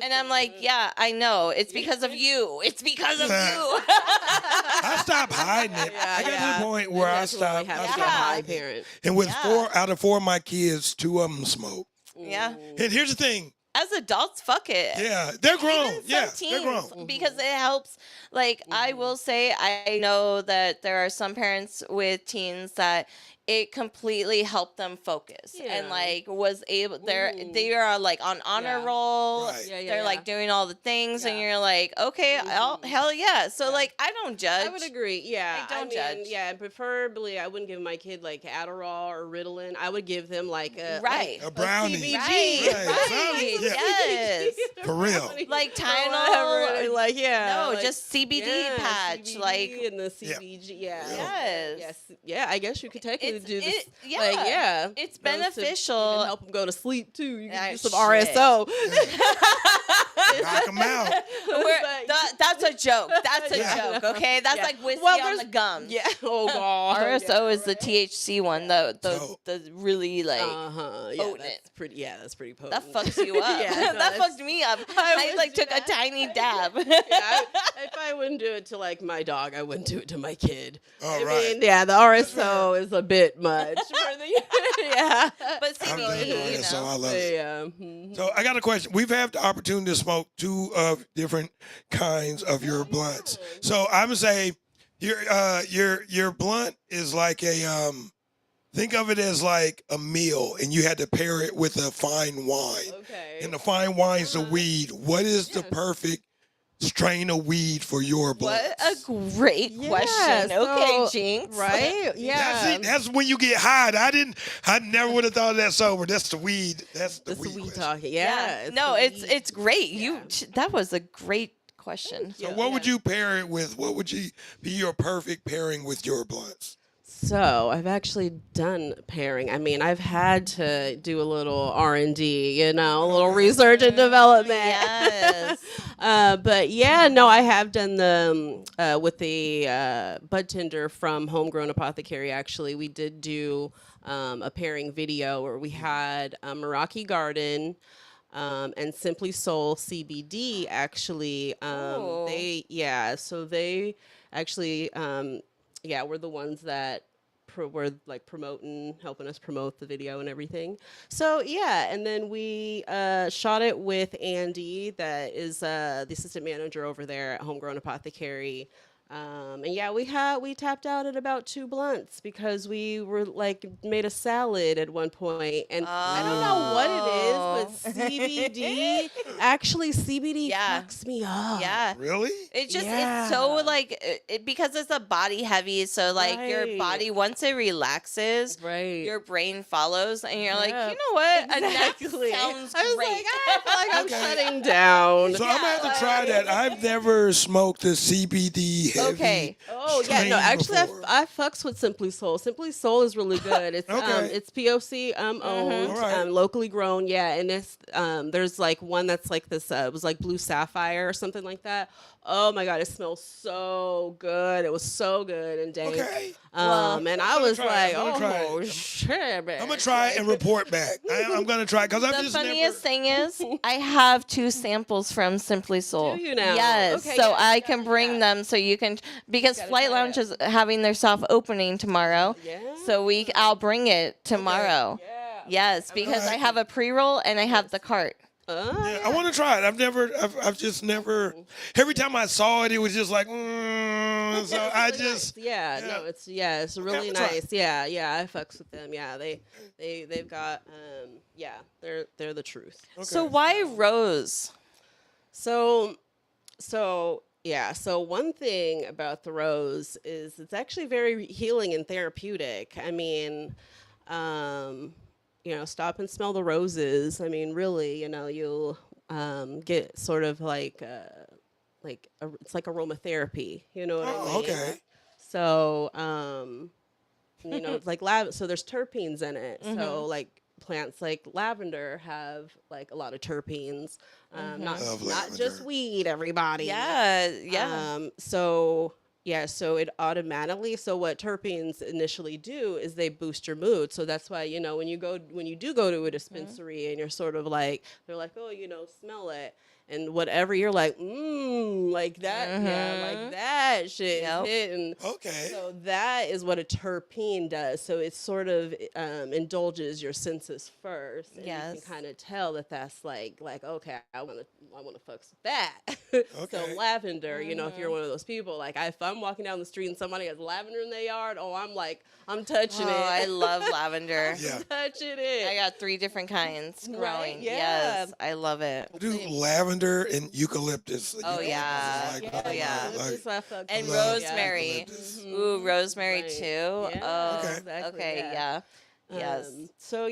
[SPEAKER 3] And I'm like, yeah, I know. It's because of you. It's because of you.
[SPEAKER 2] I stopped hiding it. I got to the point where I stopped.
[SPEAKER 4] Have
[SPEAKER 2] I
[SPEAKER 4] to
[SPEAKER 2] stopped
[SPEAKER 4] be a high
[SPEAKER 2] hiding it.
[SPEAKER 4] parent.
[SPEAKER 2] And with
[SPEAKER 3] Yeah.
[SPEAKER 2] 4 out of 4 of my kids, 2 of them smoke.
[SPEAKER 3] Yeah.
[SPEAKER 2] And here's the thing.
[SPEAKER 3] As adults, fuck it.
[SPEAKER 2] Yeah, they're grown.
[SPEAKER 3] Even some
[SPEAKER 2] Yeah,
[SPEAKER 3] teens,
[SPEAKER 2] they're grown.
[SPEAKER 3] because it helps. Like I will say, I know that there are some parents with teens that it completely helped them focus and
[SPEAKER 4] Yeah.
[SPEAKER 3] like was able. They are like on honor
[SPEAKER 4] Yeah.
[SPEAKER 3] roll.
[SPEAKER 2] Right.
[SPEAKER 3] They're like doing all the things, and
[SPEAKER 4] Yeah.
[SPEAKER 3] you're like, okay, hell yeah. So like I don't judge.
[SPEAKER 4] I would agree. Yeah,
[SPEAKER 3] I don't judge.
[SPEAKER 4] Yeah, and preferably I wouldn't give my kid like Adderall or Ritalin. I would give them like a
[SPEAKER 3] Right.
[SPEAKER 2] A brownie.
[SPEAKER 4] CBG.
[SPEAKER 2] Right. Yeah.
[SPEAKER 3] Yes.
[SPEAKER 2] For real.
[SPEAKER 3] Like
[SPEAKER 4] Or
[SPEAKER 3] Tylenol.
[SPEAKER 4] whatever, like
[SPEAKER 3] No,
[SPEAKER 4] like,
[SPEAKER 3] just CBD
[SPEAKER 4] yeah,
[SPEAKER 3] patch.
[SPEAKER 4] CBD
[SPEAKER 3] Like
[SPEAKER 4] and the CBG. Yeah.
[SPEAKER 3] Yes.
[SPEAKER 4] Yes. Yeah. I guess you could technically do this.
[SPEAKER 3] Yeah.
[SPEAKER 4] Like, yeah.
[SPEAKER 3] It's
[SPEAKER 4] Those to
[SPEAKER 3] beneficial.
[SPEAKER 4] even help them go to sleep too. You can do some
[SPEAKER 3] shit.
[SPEAKER 4] RSO.
[SPEAKER 2] Knock them out.
[SPEAKER 3] That's a joke. That's a
[SPEAKER 2] Yeah.
[SPEAKER 3] joke. Okay, that's
[SPEAKER 4] Yeah.
[SPEAKER 3] like whiskey
[SPEAKER 4] Well,
[SPEAKER 3] on
[SPEAKER 4] there's-
[SPEAKER 3] the gums.
[SPEAKER 4] Yeah. Oh god.
[SPEAKER 3] RSO is the THC one, the
[SPEAKER 2] Dope.
[SPEAKER 3] really like
[SPEAKER 4] Yeah,
[SPEAKER 3] potent.
[SPEAKER 4] that's pretty. Yeah, that's pretty potent.
[SPEAKER 3] that fucks you up.
[SPEAKER 4] Yeah, no,
[SPEAKER 3] that
[SPEAKER 4] that's-
[SPEAKER 3] fucked me up.
[SPEAKER 4] I
[SPEAKER 3] I
[SPEAKER 4] would
[SPEAKER 3] like
[SPEAKER 4] do
[SPEAKER 3] took a
[SPEAKER 4] that.
[SPEAKER 3] tiny dab.
[SPEAKER 4] Yeah, if I wouldn't do it to like my dog, I wouldn't do it to my kid.
[SPEAKER 2] All
[SPEAKER 4] I
[SPEAKER 2] right.
[SPEAKER 4] mean, yeah, the RSO is a bit much for the yeah.
[SPEAKER 3] But
[SPEAKER 2] I've done
[SPEAKER 3] CBD,
[SPEAKER 2] it,
[SPEAKER 3] you
[SPEAKER 2] so
[SPEAKER 3] know.
[SPEAKER 2] I love it.
[SPEAKER 4] Yeah. Mhm.
[SPEAKER 2] So I got a question. We've had the opportunity to smoke 2 of different kinds of your blunts. So I'm gonna say your blunt is like a think of it as like a meal, and you had to pair it with a fine wine.
[SPEAKER 4] Okay.
[SPEAKER 2] And the fine wine's the weed. What is the perfect strain of weed for your blunt?
[SPEAKER 3] What a great question. Okay,
[SPEAKER 4] so-
[SPEAKER 3] Jinx.
[SPEAKER 4] Right? Yeah.
[SPEAKER 2] That's when you get high. I never would have thought of that sober. That's the weed. That's the
[SPEAKER 4] That's the
[SPEAKER 2] weed.
[SPEAKER 4] weed
[SPEAKER 2] question.
[SPEAKER 4] talking.
[SPEAKER 3] Yeah.
[SPEAKER 4] Yeah.
[SPEAKER 3] No,
[SPEAKER 4] the
[SPEAKER 3] it's
[SPEAKER 4] weed.
[SPEAKER 3] it's great.
[SPEAKER 4] Yeah.
[SPEAKER 3] That was a great question.
[SPEAKER 2] So
[SPEAKER 4] Yeah.
[SPEAKER 2] what would you pair it with? What would be your perfect pairing with your blunts?
[SPEAKER 4] So I've actually done pairing. I mean, I've had to do a little R&D, a little research and development.
[SPEAKER 3] Yes.
[SPEAKER 4] But yeah, no, I have done the with the bud tender from Homegrown Apothecary. Actually, we did do a pairing video where we had Meraki Garden. And Simply Soul CBD actually,
[SPEAKER 3] Oh.
[SPEAKER 4] they actually, were the ones that were like helping us promote the video and everything. So yeah, and then we shot it with Andy, that is the assistant manager over there at Homegrown Apothecary. And yeah, we tapped out at about 2 blunts because we were like made a salad at one point, and I don't know what it is, but CBD
[SPEAKER 3] Yeah.
[SPEAKER 4] fucks me up.
[SPEAKER 3] Yeah.
[SPEAKER 2] Really?
[SPEAKER 3] It's just
[SPEAKER 4] Yeah.
[SPEAKER 3] it's so like because it's a body heavy, so like your
[SPEAKER 4] Right.
[SPEAKER 3] body once it relaxes,
[SPEAKER 4] Right.
[SPEAKER 3] your brain follows, and you're like,
[SPEAKER 4] Yeah.
[SPEAKER 3] you know what?
[SPEAKER 4] Exactly.
[SPEAKER 3] That sounds
[SPEAKER 4] I was
[SPEAKER 3] great.
[SPEAKER 4] like, I feel like I'm
[SPEAKER 2] Okay.
[SPEAKER 4] shutting down.
[SPEAKER 2] So I'm gonna have to try that. I've never smoked the CBD heavy.
[SPEAKER 3] Okay.
[SPEAKER 4] Oh yeah,
[SPEAKER 2] strain
[SPEAKER 4] no, actually
[SPEAKER 2] before.
[SPEAKER 4] I fucks with Simply Soul. Simply Soul is really good. It's
[SPEAKER 2] Okay.
[SPEAKER 4] it's POC owned,
[SPEAKER 2] Alright.
[SPEAKER 4] locally grown. Yeah, and it's there's like one that's like this. It was like blue sapphire or something like that. Oh my god, it smells so good. It was so good and dank.
[SPEAKER 2] Okay.
[SPEAKER 4] And I was
[SPEAKER 2] try it.
[SPEAKER 4] like,
[SPEAKER 2] I'm gonna try
[SPEAKER 4] oh
[SPEAKER 2] it.
[SPEAKER 4] shit, man.
[SPEAKER 2] I'm gonna try it and report back. I'm gonna try because I've
[SPEAKER 3] The
[SPEAKER 2] just
[SPEAKER 3] funniest
[SPEAKER 2] never.
[SPEAKER 3] thing is, I have 2 samples from Simply Soul.
[SPEAKER 4] Do you now?
[SPEAKER 3] Yes,
[SPEAKER 4] Okay,
[SPEAKER 3] so
[SPEAKER 4] yeah,
[SPEAKER 3] I
[SPEAKER 4] you
[SPEAKER 3] can
[SPEAKER 4] gotta
[SPEAKER 3] bring
[SPEAKER 4] do
[SPEAKER 3] them so you can because
[SPEAKER 4] Gotta
[SPEAKER 3] Flight
[SPEAKER 4] try
[SPEAKER 3] Lounge
[SPEAKER 4] it.
[SPEAKER 3] is having their soft opening tomorrow.
[SPEAKER 4] Yeah.
[SPEAKER 3] So I'll bring it tomorrow.
[SPEAKER 4] Yeah.
[SPEAKER 3] Yes, because I
[SPEAKER 2] Alright.
[SPEAKER 3] have a pre-roll and I have the cart.
[SPEAKER 2] Yeah, I want to try it. I've just never. Every time I saw it, it was just like, so I just.
[SPEAKER 4] No, it's really
[SPEAKER 2] I'ma try
[SPEAKER 4] nice. I fucks with them. Yeah, they've got they're the truth.
[SPEAKER 3] So why rose?
[SPEAKER 4] So one thing about the rose is it's actually very healing and therapeutic. I mean, stop and smell the roses. I mean, really, you'll get sort of it's like aromatherapy. You know what I mean?
[SPEAKER 2] Okay.
[SPEAKER 4] So, it's like so there's terpenes in it. So like plants like lavender have like a lot of terpenes. Not just weed, everybody.
[SPEAKER 3] Yeah.
[SPEAKER 4] So it automatically. So what terpenes initially do is they boost your mood. So that's why when you do go to a dispensary and you're sort of like they're like, oh, smell it. And whatever you're like, like that, like that shit is hitting.
[SPEAKER 2] Okay.
[SPEAKER 4] So that is what a terpene does. So it sort of indulges your senses first, and you can kind of tell that that's like okay, I want to fuck with that.
[SPEAKER 2] Okay.
[SPEAKER 4] So lavender, if you're one of those people, like if I'm walking down the street and somebody has lavender in their yard, I'm touching it.
[SPEAKER 3] I love lavender.
[SPEAKER 2] Yeah.
[SPEAKER 4] Touching it.
[SPEAKER 3] I got 3 different kinds growing.
[SPEAKER 4] Right? Yeah.
[SPEAKER 3] Yes, I love it.
[SPEAKER 2] Do lavender and eucalyptus.
[SPEAKER 3] Oh, yeah.
[SPEAKER 4] That's what I fuck
[SPEAKER 3] And
[SPEAKER 4] with.
[SPEAKER 3] rosemary. Ooh, rosemary
[SPEAKER 4] Right.
[SPEAKER 3] too.
[SPEAKER 4] Yeah,
[SPEAKER 3] Oh,
[SPEAKER 4] exactly,
[SPEAKER 3] okay,
[SPEAKER 4] yeah.
[SPEAKER 3] Yes.
[SPEAKER 4] So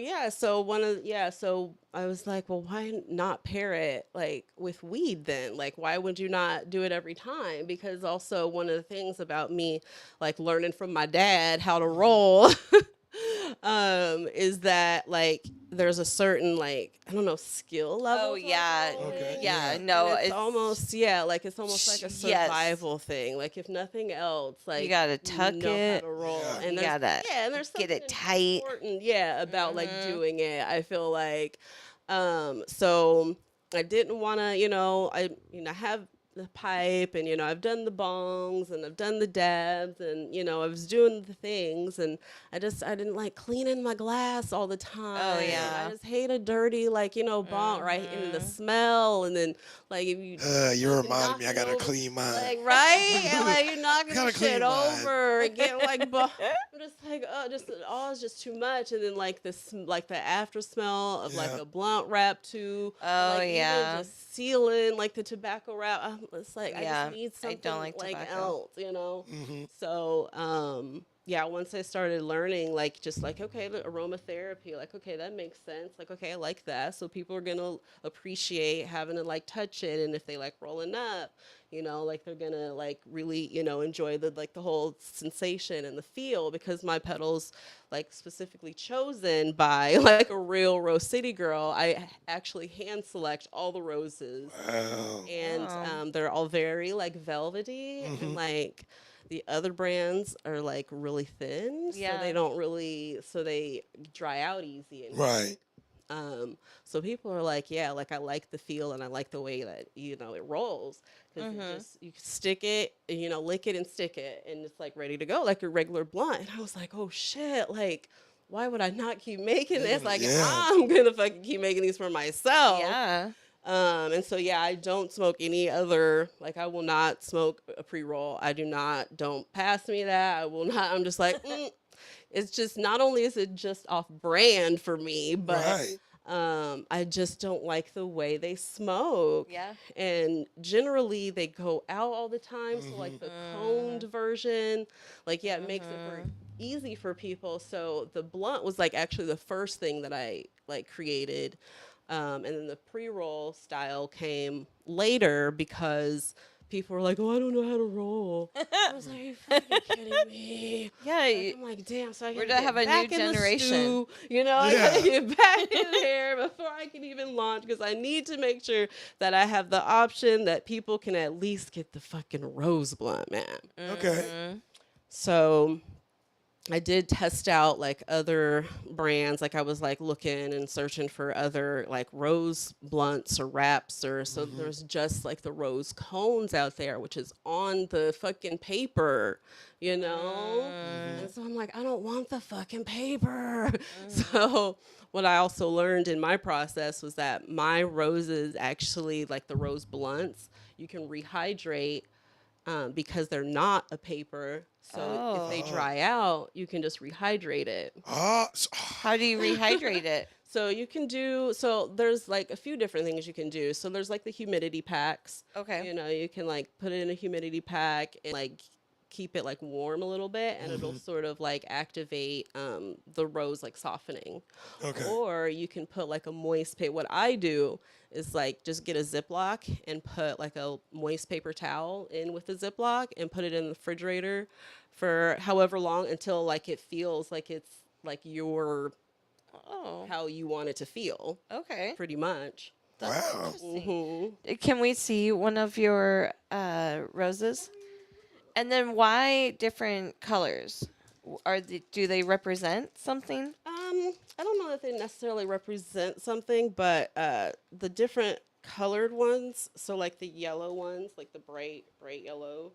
[SPEAKER 4] I was like, well, why not pair it like with weed then? Like, why would you not do it every time? Because also one of the things about me, like learning from my dad how to roll, is that like there's a certain skill level.
[SPEAKER 3] Oh, yeah.
[SPEAKER 2] Okay.
[SPEAKER 3] Yeah, no,
[SPEAKER 4] it's almost like a survival thing. Like if nothing else, like
[SPEAKER 3] you gotta tuck
[SPEAKER 4] know
[SPEAKER 3] it.
[SPEAKER 4] how to roll.
[SPEAKER 2] Yeah.
[SPEAKER 4] And
[SPEAKER 3] You
[SPEAKER 4] there's,
[SPEAKER 3] gotta
[SPEAKER 4] and there's
[SPEAKER 3] get it
[SPEAKER 4] something
[SPEAKER 3] tight.
[SPEAKER 4] important, about like doing it. I feel like so I didn't want to, I have the pipe and I've done the bongs and I've done the dabs and I was doing the things and I didn't like cleaning my glass all the time.
[SPEAKER 3] Oh, yeah.
[SPEAKER 4] I just hate a dirty bong, right? And the smell and then like if
[SPEAKER 2] You reminded
[SPEAKER 4] knock
[SPEAKER 2] me I
[SPEAKER 4] it
[SPEAKER 2] gotta
[SPEAKER 4] over,
[SPEAKER 2] clean mine.
[SPEAKER 4] like right, and like you're knocking
[SPEAKER 2] Gotta
[SPEAKER 4] the shit
[SPEAKER 2] clean mine.
[SPEAKER 4] over and getting like I'm just like it's just too much and then like the after smell of like
[SPEAKER 2] Yeah.
[SPEAKER 4] a blunt wrap too.
[SPEAKER 3] Oh,
[SPEAKER 4] like,
[SPEAKER 3] yeah.
[SPEAKER 4] even just sealing like the tobacco wrap. It's like I
[SPEAKER 3] Yeah,
[SPEAKER 4] just need
[SPEAKER 3] I
[SPEAKER 4] something
[SPEAKER 3] don't like tobacco.
[SPEAKER 4] else,
[SPEAKER 2] Mm-hmm.
[SPEAKER 4] So once I started learning like just like okay, the aromatherapy, like okay, that makes sense. Like okay, I like that. So people are gonna appreciate having to like touch it, and if they like rolling up, like they're gonna like really enjoy the whole sensation and the feel because my petals like specifically chosen by like a real Rose City girl. I actually hand select all the roses.
[SPEAKER 2] Wow.
[SPEAKER 4] And they're all very like velvety and like the other brands are like really thin,
[SPEAKER 3] Yeah.
[SPEAKER 4] so they don't really they dry out easy. And
[SPEAKER 2] Right.
[SPEAKER 4] so people are like, yeah, like I like the feel and I like the way that it rolls because you can stick it, and, lick it and stick it, and it's like ready to go like a regular blunt. And I was like, oh shit, like why would I not keep making this? Like I'm gonna fucking keep making these for myself.
[SPEAKER 3] Yeah.
[SPEAKER 4] And so I don't smoke any other, like I will not smoke a pre-roll. Don't pass me that. I will not. I'm just like it's just not only is it just off brand for me, but
[SPEAKER 2] Right.
[SPEAKER 4] I just don't like the way they smoke.
[SPEAKER 3] Yeah.
[SPEAKER 4] And generally they go out all the time. So like the coned version, like it makes it very easy for people. So the blunt was like actually the first thing that I like created. And then the pre-roll style came later because people were like, oh, I don't know how to roll. I was like, are you fucking kidding me?
[SPEAKER 3] Yeah.
[SPEAKER 4] I'm like, damn, so I
[SPEAKER 3] We're
[SPEAKER 4] gotta
[SPEAKER 3] to have
[SPEAKER 4] get
[SPEAKER 3] a
[SPEAKER 4] back
[SPEAKER 3] new
[SPEAKER 4] in the
[SPEAKER 3] generation.
[SPEAKER 4] stew, I gotta get back in there before I can even launch because I need to make sure that I have the option that people can at least get the fucking rose blunt, man.
[SPEAKER 2] Okay.
[SPEAKER 4] So I did test out like other brands. Like I was like looking and searching for other like rose blunts or wraps or so there's just like the rose cones out there, which is on the fucking paper, you know? And so I'm like, I don't want the fucking paper. So what I also learned in my process was that my roses actually, like the rose blunts, you can rehydrate because they're not a paper. So if they dry out, you can just rehydrate it.
[SPEAKER 3] How do you rehydrate it?
[SPEAKER 4] So you can do, so there's like a few different things you can do. So there's like the humidity packs.
[SPEAKER 3] Okay.
[SPEAKER 4] You know, you can like put it in a humidity pack and like keep it like warm a little bit and it'll sort of like activate the rose like softening.
[SPEAKER 2] Okay.
[SPEAKER 4] Or you can put like a moist paper. What I do is like just get a Ziploc and put like a moist paper towel in with the Ziploc and put it in the refrigerator for however long until like it feels like it's like your how you want it to feel.
[SPEAKER 3] Okay.
[SPEAKER 4] Pretty much.
[SPEAKER 2] Wow.
[SPEAKER 3] Can we see one of your roses? And then why different colors? Do they represent something?
[SPEAKER 4] I don't know that they necessarily represent something, but the different colored ones, so like the yellow ones, like the bright yellow,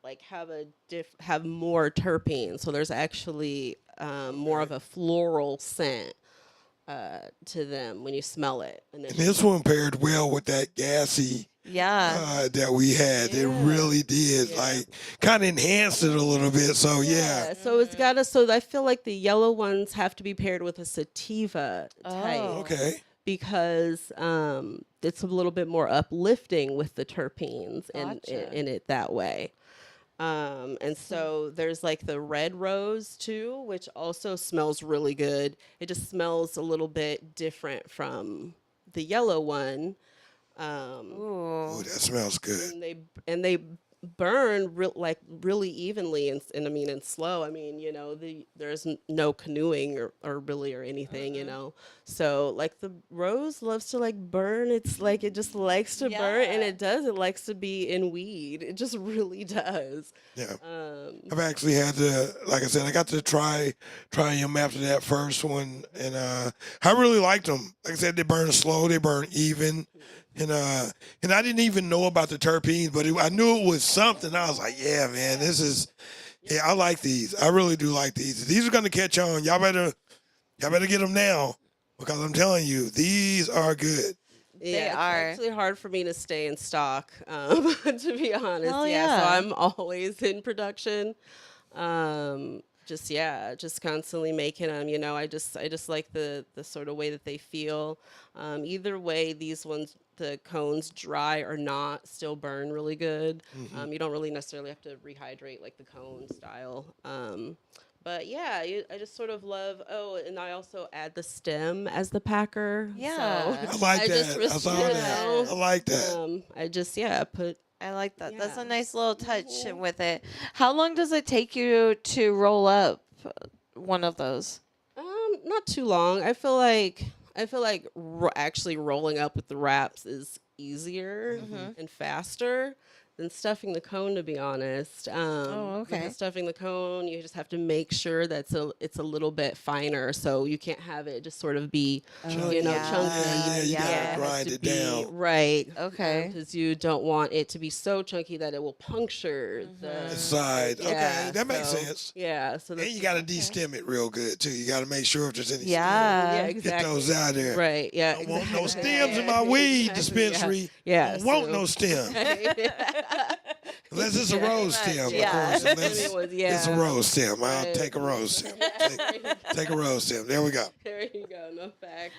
[SPEAKER 4] like have more terpenes. So there's actually more of a floral scent to them when you smell it. And
[SPEAKER 2] this one paired well with that gassy that we had. It really did, like, kind of enhanced it a little bit. So
[SPEAKER 4] so it's got so I feel like the yellow ones have to be paired with a sativa type.
[SPEAKER 2] Okay.
[SPEAKER 4] Because it's a little bit more uplifting with the terpenes in it that way. And so there's like the red rose too, which also smells really good. It just smells a little bit different from the yellow one.
[SPEAKER 2] Oh, that smells good.
[SPEAKER 4] And they burn really evenly and slow. I mean, you know, there's no canoeing or anything, you know. So like the rose loves to like burn. It's like it just likes to burn, and it likes to be in weed. It just really does.
[SPEAKER 2] Yeah. I've actually had to, like I said, I got to try them after that first one, and I really liked them. Like I said, they burn slow, they burn even. And I didn't even know about the terpenes, but I knew it was something. I was like, yeah, man, I like these. I really do like these. These are going to catch on. Y'all better get them now, because I'm telling you, these are good.
[SPEAKER 3] They are.
[SPEAKER 4] It's actually hard for me to stay in stock, to be honest.
[SPEAKER 3] Hell
[SPEAKER 4] So I'm always in production. Just constantly making them, you know. I just like the sort of way that they feel. Either way, these ones, the cones, dry or not, still burn really good. You don't really necessarily have to rehydrate like the cone style. But yeah, I just sort of love. Oh, and I also add the stem as the packer.
[SPEAKER 3] Yeah.
[SPEAKER 4] So
[SPEAKER 2] I like that. I saw that. I like that.
[SPEAKER 3] I like that.
[SPEAKER 4] Yeah.
[SPEAKER 3] That's a nice little touch with it. How long does it take you to roll up one of those?
[SPEAKER 4] Not too long. I feel like actually rolling up with the wraps is easier and faster than stuffing the cone, to be honest. Because stuffing the cone, you just have to make sure that it's a little bit finer, so you can't have it just sort of be, chunky.
[SPEAKER 2] Yeah, you gotta grind it down.
[SPEAKER 4] Right.
[SPEAKER 3] Okay.
[SPEAKER 4] Because you don't want it to be so chunky that it will puncture the
[SPEAKER 2] Side. Okay, that makes sense.
[SPEAKER 4] Yeah. So
[SPEAKER 2] And you gotta de-stem it real good too. You gotta make sure if there's any
[SPEAKER 4] exactly.
[SPEAKER 2] get those out of there.
[SPEAKER 4] Right. Yeah.
[SPEAKER 2] I don't want no stems in my weed dispensary.
[SPEAKER 4] Yeah.
[SPEAKER 2] I don't want no stem. Unless it's a rose stem, of course. Unless it's a rose stem. I'll take a rose stem. Take a rose stem. There we go.
[SPEAKER 4] There you go. No facts.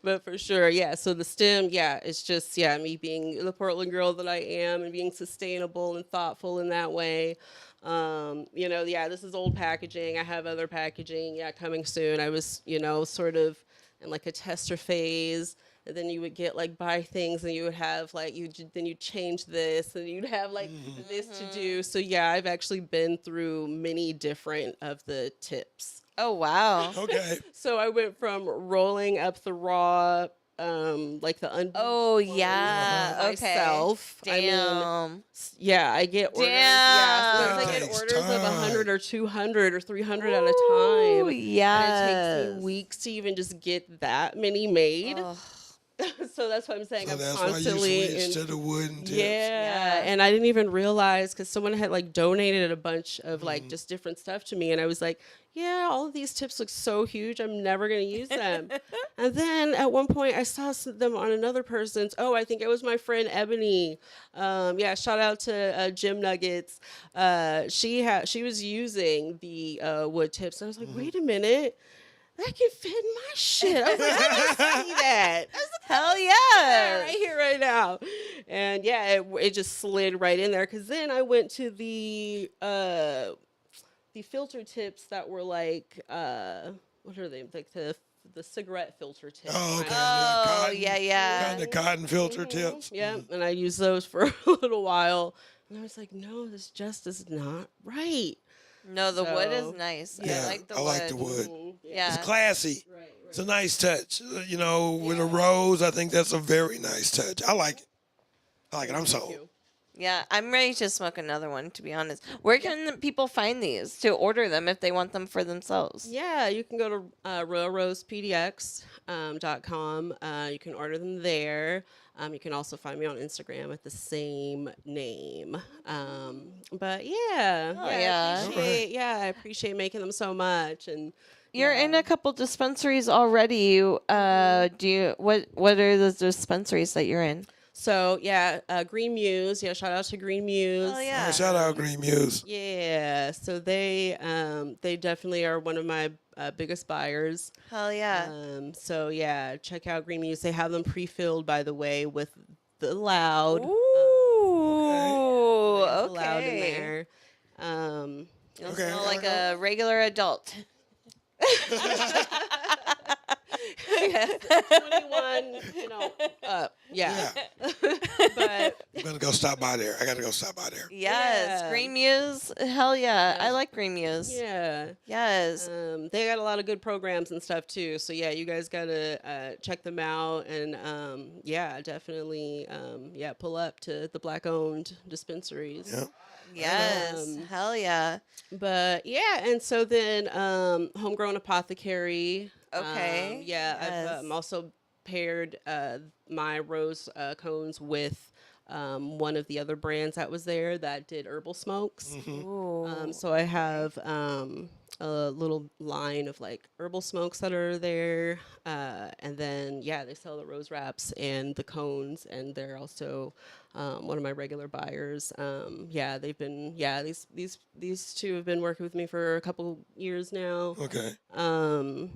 [SPEAKER 4] But for sure, yeah. So the stem, it's just, me being the Portland girl that I am and being sustainable and thoughtful in that way. This is old packaging. I have other packaging, coming soon. I was, sort of in like a tester phase. And then you would get like buy things, and you would have like then you change this, and you'd have like this to do. So I've actually been through many different of the tips.
[SPEAKER 3] Oh wow.
[SPEAKER 2] Okay.
[SPEAKER 4] So I went from rolling up the raw like the unused
[SPEAKER 3] Oh,
[SPEAKER 4] ones
[SPEAKER 3] yeah. Okay.
[SPEAKER 4] myself.
[SPEAKER 3] Damn.
[SPEAKER 4] Yeah, I get orders. Yeah, sometimes I
[SPEAKER 2] That
[SPEAKER 4] get
[SPEAKER 2] takes
[SPEAKER 4] orders of
[SPEAKER 2] time.
[SPEAKER 4] 100 or 200 or 300 at a
[SPEAKER 3] Ooh,
[SPEAKER 4] time. And it
[SPEAKER 3] yes.
[SPEAKER 4] takes me weeks to even just get that many made.
[SPEAKER 3] Ugh.
[SPEAKER 4] So that's what I'm saying.
[SPEAKER 2] So
[SPEAKER 4] I'm
[SPEAKER 2] that's why you
[SPEAKER 4] constantly
[SPEAKER 2] switched to the wooden tips.
[SPEAKER 4] yeah, and I didn't even realize because someone had like donated a bunch of like just different stuff to me, and I was like, yeah, all of these tips look so huge. I'm never gonna use them. And then at one point, I saw them on another person's. Oh, I think it was my friend Ebony. Yeah, shout out to Gym Nuggets. She was using the wood tips. And I was like, wait a minute. That can fit in my shit. I was like, I can see that. I was like,
[SPEAKER 3] Hell
[SPEAKER 4] yeah,
[SPEAKER 3] yeah.
[SPEAKER 4] right here, right now. And yeah, it just slid right in there. Cause then I went to the filter tips that were like, what are they? Like the cigarette filter tips.
[SPEAKER 2] Oh, okay.
[SPEAKER 3] Oh,
[SPEAKER 2] Cotton,
[SPEAKER 3] yeah.
[SPEAKER 2] Kind of cotton filter tips.
[SPEAKER 4] Yeah, and I used those for a little while. And I was like, no, this just is not right.
[SPEAKER 3] No, the wood is
[SPEAKER 4] So,
[SPEAKER 3] nice.
[SPEAKER 2] Yeah,
[SPEAKER 3] I like the
[SPEAKER 2] I
[SPEAKER 3] wood.
[SPEAKER 2] like the wood.
[SPEAKER 3] Yeah.
[SPEAKER 2] It's classy.
[SPEAKER 4] Right.
[SPEAKER 2] It's a nice touch. You know, with a rose, I think that's a very nice touch. I like it. I'm sold.
[SPEAKER 3] Yeah, I'm ready to smoke another one, to be honest. Where can people find these to order them if they want them for themselves?
[SPEAKER 4] Yeah, you can go to royalrosepdx.com. You can order them there. You can also find me on Instagram at the same name. But yeah, I appreciate making them so much. And
[SPEAKER 3] You're in a couple dispensaries already. What are the dispensaries that you're in?
[SPEAKER 4] so Green Muse. Yeah, shout out to Green Muse.
[SPEAKER 3] Oh,
[SPEAKER 2] All
[SPEAKER 3] yeah.
[SPEAKER 2] right, shout out Green Muse.
[SPEAKER 4] Yeah, so they definitely are one of my biggest buyers.
[SPEAKER 3] Hell yeah.
[SPEAKER 4] So yeah, check out Green Muse. They have them pre-filled, by the way, with the loud.
[SPEAKER 3] Ooh,
[SPEAKER 4] There's the loud in
[SPEAKER 3] okay.
[SPEAKER 4] there.
[SPEAKER 3] You'll
[SPEAKER 2] Okay,
[SPEAKER 3] smell
[SPEAKER 2] okay,
[SPEAKER 3] like a regular adult.
[SPEAKER 4] 21, up. Yeah. But
[SPEAKER 2] I'm going to go stop by there. I got to go stop by there.
[SPEAKER 3] Yes,
[SPEAKER 4] Yeah.
[SPEAKER 3] Green Muse. Hell yeah. I like Green Muse.
[SPEAKER 4] yeah.
[SPEAKER 3] Yes.
[SPEAKER 4] They got a lot of good programs and stuff too. So yeah, you guys gotta check them out and definitely pull up to the Black-owned dispensaries.
[SPEAKER 2] Yeah.
[SPEAKER 3] Yes. Hell yeah.
[SPEAKER 4] But yeah, and so then Homegrown Apothecary.
[SPEAKER 3] Okay. Yes.
[SPEAKER 4] I've also paired my rose cones with one of the other brands that was there that did herbal smokes.
[SPEAKER 3] Ooh.
[SPEAKER 4] So I have a little line of like herbal smokes that are there, and then they sell the rose wraps and the cones, and they're also one of my regular buyers. They've been these two have been working with me for a couple years now.
[SPEAKER 2] Okay.
[SPEAKER 4] And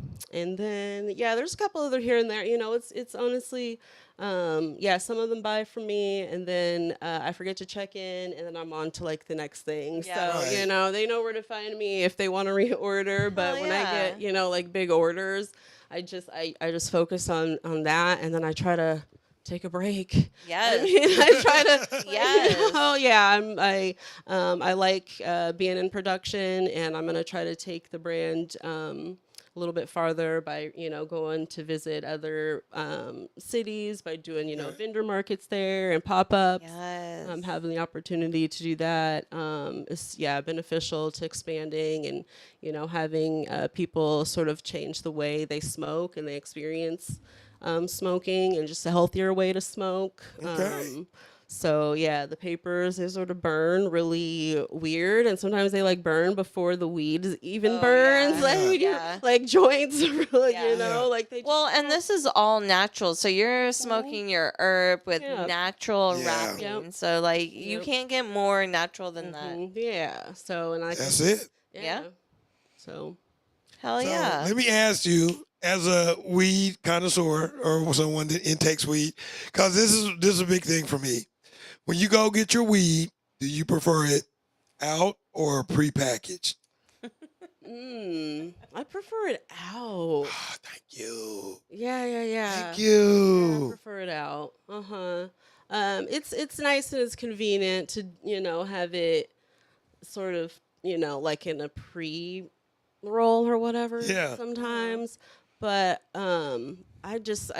[SPEAKER 4] then there's a couple other here and there. It's honestly. Some of them buy from me, and then I forget to check in, and then I'm on to like the next thing.
[SPEAKER 3] Yeah.
[SPEAKER 4] So
[SPEAKER 2] Right.
[SPEAKER 4] they know where to find me if they want to reorder. But when I get like big orders, I just focus on that, and then I try to take a break.
[SPEAKER 3] Yes.
[SPEAKER 4] I mean, I try to.
[SPEAKER 3] Yes.
[SPEAKER 4] I like being in production, and I'm gonna try to take the brand a little bit farther by going to visit other cities, by doing vendor markets there and pop-ups.
[SPEAKER 3] Yes.
[SPEAKER 4] Having the opportunity to do that is beneficial to expanding and having people sort of change the way they smoke and they experience smoking, and just a healthier way to smoke.
[SPEAKER 2] Okay.
[SPEAKER 4] So the papers, they sort of burn really weird, and sometimes they like burn before the weed even burns.
[SPEAKER 3] yeah.
[SPEAKER 4] Like when you like joints, really,
[SPEAKER 3] Yeah.
[SPEAKER 4] like they.
[SPEAKER 3] Well, and this is all natural. So you're smoking your herb with natural
[SPEAKER 2] Yeah.
[SPEAKER 3] wrapping.
[SPEAKER 4] Yep.
[SPEAKER 3] So like you can't get more natural than that.
[SPEAKER 4] Yeah. So and I.
[SPEAKER 2] That's it.
[SPEAKER 3] Yeah.
[SPEAKER 4] So.
[SPEAKER 3] Hell
[SPEAKER 2] So
[SPEAKER 3] yeah.
[SPEAKER 2] let me ask you, as a weed connoisseur or someone that intakes weed, because this is a big thing for me. When you go get your weed, do you prefer it out or prepackaged?
[SPEAKER 4] I prefer it out.
[SPEAKER 2] Oh, thank you.
[SPEAKER 4] Yeah.
[SPEAKER 2] Thank
[SPEAKER 4] Yeah, I
[SPEAKER 2] you.
[SPEAKER 4] prefer it out. It's nice and it's convenient to have it sort of like in a pre-roll or whatever.
[SPEAKER 2] Yeah.
[SPEAKER 4] Sometimes, but I just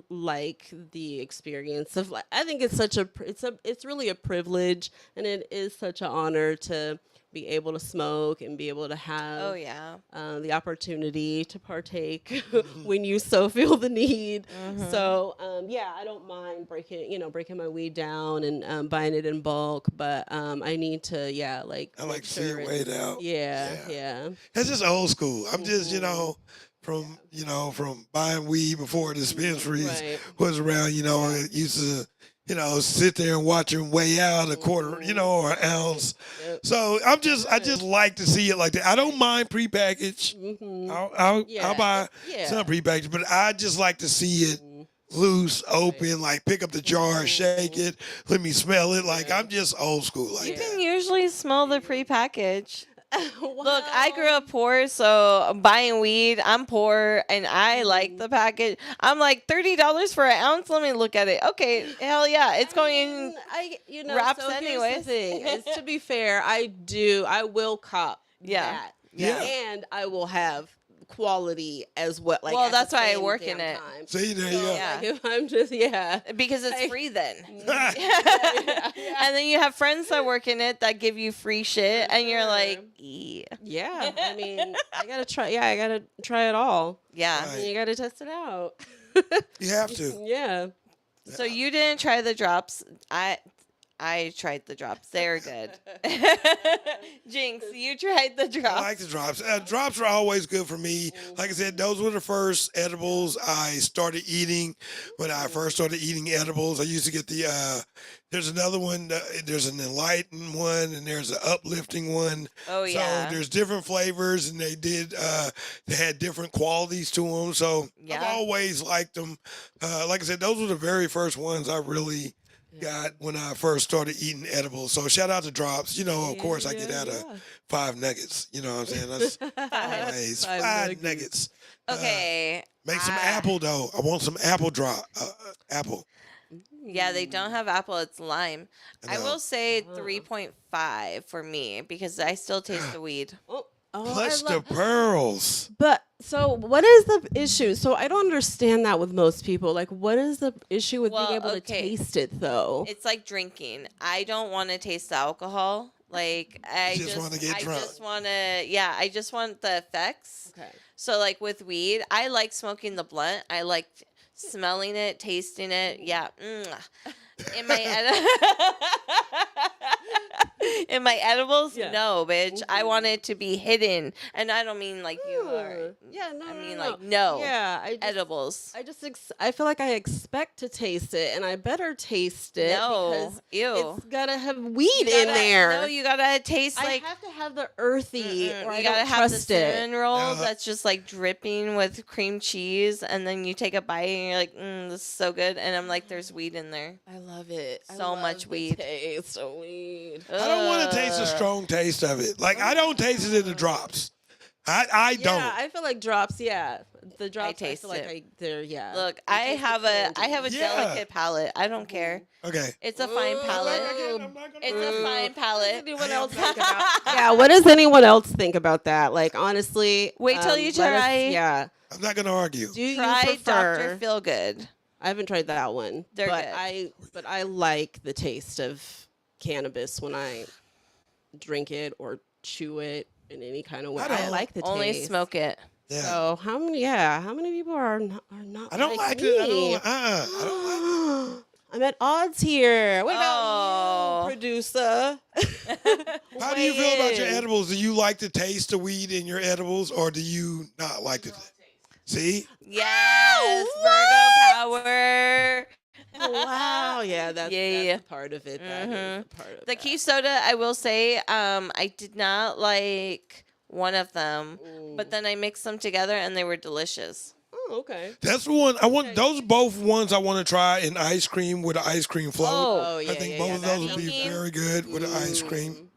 [SPEAKER 4] like the experience of like. I think it's it's really a privilege, and it is such an honor to be able to smoke and be able to have
[SPEAKER 3] Oh yeah.
[SPEAKER 4] the opportunity to partake when you so feel the need. So yeah, I don't mind breaking my weed down and buying it in bulk, but I need to
[SPEAKER 2] I like to see it weighed out.
[SPEAKER 4] Yeah.
[SPEAKER 2] It's just old school. I'm just, from buying weed before dispensaries
[SPEAKER 4] Right.
[SPEAKER 2] was around, it used to, sit there and watch them weigh out a quarter, or an ounce.
[SPEAKER 4] Yep.
[SPEAKER 2] So I just like to see it like that. I don't mind prepackaged. I'll buy some prepackaged, but I just like to see it loose, open, like pick up the jar, shake it, let me smell it. Like I'm just old school like
[SPEAKER 3] You
[SPEAKER 2] that.
[SPEAKER 3] can usually smell the prepackaged.
[SPEAKER 4] Wow.
[SPEAKER 3] Look, I grew up poor, so buying weed, I'm poor, and I like the package. I'm like, $30 for an ounce? Let me look at it. Okay, hell yeah. It's going in wraps
[SPEAKER 4] so here's
[SPEAKER 3] anyways.
[SPEAKER 4] the thing, is to be fair, I will cop that.
[SPEAKER 2] Yeah.
[SPEAKER 4] And I will have quality as well. Like,
[SPEAKER 3] Well,
[SPEAKER 4] at the
[SPEAKER 3] that's why I
[SPEAKER 4] same
[SPEAKER 3] work in
[SPEAKER 4] damn
[SPEAKER 3] it.
[SPEAKER 4] time.
[SPEAKER 2] See, there you go.
[SPEAKER 3] Yeah.
[SPEAKER 4] Like, if I'm just
[SPEAKER 3] Because it's free then.
[SPEAKER 4] yeah.
[SPEAKER 3] And then you have friends that work in it that give you free shit, and you're like,
[SPEAKER 4] Yeah, I mean, I gotta try it all.
[SPEAKER 3] yeah.
[SPEAKER 2] Right.
[SPEAKER 4] And you gotta test it out.
[SPEAKER 2] You have to.
[SPEAKER 4] Yeah.
[SPEAKER 3] So you didn't try the drops. I tried the drops. They're good. Jinx, you tried the drops.
[SPEAKER 2] I like the drops. Drops are always good for me. Like I said, those were the first edibles I started eating. When I first started eating edibles, I used to get there's another one, there's an enlightened one, and there's an uplifting one.
[SPEAKER 3] Oh, yeah.
[SPEAKER 2] So there's different flavors, and they had different qualities to them. So
[SPEAKER 3] Yeah.
[SPEAKER 2] I've always liked them. Like I said, those were the very first ones I really got when I first started eating edibles. So shout out to drops. Of course I get out of 5 nuggets. You know what I'm saying? That's always 5 nuggets.
[SPEAKER 3] Okay.
[SPEAKER 2] Make some apple though. I want some apple drop. Apple.
[SPEAKER 3] Yeah, they don't have apple. It's lime. I
[SPEAKER 2] know.
[SPEAKER 3] will say 3.5 for me because I still taste the weed.
[SPEAKER 2] Clutch the pearls.
[SPEAKER 4] But so what is the issue? So I don't understand that with most people. Like, what is the issue with being able to taste it though?
[SPEAKER 3] It's like drinking. I don't want to taste the alcohol. Like I
[SPEAKER 2] just want to get drunk.
[SPEAKER 3] I just want the effects.
[SPEAKER 4] Okay.
[SPEAKER 3] So like with weed, I like smoking the blunt. I like smelling it, tasting it. Yeah. In my edibles, no, bitch. I want it to be hidden, and I don't mean like you are.
[SPEAKER 4] Yeah, no.
[SPEAKER 3] I mean
[SPEAKER 4] no.
[SPEAKER 3] like no.
[SPEAKER 4] Yeah,
[SPEAKER 3] edibles.
[SPEAKER 4] I feel like I expect to taste it, and I better taste it.
[SPEAKER 3] No,
[SPEAKER 4] because
[SPEAKER 3] ew.
[SPEAKER 4] It's gotta have weed in there.
[SPEAKER 3] No, you gotta taste like.
[SPEAKER 4] I have to have the earthy, or
[SPEAKER 3] you
[SPEAKER 4] I
[SPEAKER 3] gotta
[SPEAKER 4] don't
[SPEAKER 3] have the
[SPEAKER 4] trust it.
[SPEAKER 3] cinnamon roll that's just like dripping with cream cheese, and then you take a bite and you're like, this is so good. And I'm like, there's weed in there.
[SPEAKER 4] I love it.
[SPEAKER 3] So much weed.
[SPEAKER 4] Taste of weed.
[SPEAKER 2] I don't want to taste the strong taste of it. Like I don't taste it in the drops. I don't.
[SPEAKER 4] Yeah, I feel like drops. Yeah, the drops.
[SPEAKER 3] taste
[SPEAKER 4] feel like they're
[SPEAKER 3] Look, I have a delicate palate. I don't care.
[SPEAKER 2] Okay.
[SPEAKER 3] It's a fine palate. It's a fine palate.
[SPEAKER 4] Anyone else think about? Yeah, what does anyone else think about that? Like honestly,
[SPEAKER 3] Wait till you
[SPEAKER 4] let us-
[SPEAKER 3] try.
[SPEAKER 4] Yeah,
[SPEAKER 2] I'm not gonna argue.
[SPEAKER 4] do you
[SPEAKER 3] Try
[SPEAKER 4] prefer?
[SPEAKER 3] Dr. Feelgood.
[SPEAKER 4] I haven't tried that one.
[SPEAKER 3] They're
[SPEAKER 4] but
[SPEAKER 3] good.
[SPEAKER 4] But I like the taste of cannabis when I drink it or chew it in any kind of way. I like the
[SPEAKER 3] Only
[SPEAKER 4] taste.
[SPEAKER 3] smoke it.
[SPEAKER 2] Yeah.
[SPEAKER 4] So how many people are not
[SPEAKER 2] I don't like
[SPEAKER 4] me?
[SPEAKER 2] it. I don't like
[SPEAKER 4] I'm at odds here. What
[SPEAKER 3] Oh.
[SPEAKER 4] about you, producer?
[SPEAKER 2] How do you feel about your edibles? Do you like the taste of weed in your edibles, or do you not like the taste? See?
[SPEAKER 3] Yes, Virgo power.
[SPEAKER 4] Wow, yeah, that's a part of it. That is a part of
[SPEAKER 3] The
[SPEAKER 4] that.
[SPEAKER 3] key soda, I will say, I did not like one of them, but then I mixed them together and they were delicious.
[SPEAKER 4] Oh, okay.
[SPEAKER 2] That's the one I want. Those are both ones I want to try in ice cream with an ice cream float.
[SPEAKER 4] Oh, yeah,
[SPEAKER 2] I think
[SPEAKER 4] yeah,
[SPEAKER 2] both
[SPEAKER 4] yeah,
[SPEAKER 2] of those
[SPEAKER 4] that
[SPEAKER 2] would be
[SPEAKER 3] sounds-
[SPEAKER 2] very good with an ice cream.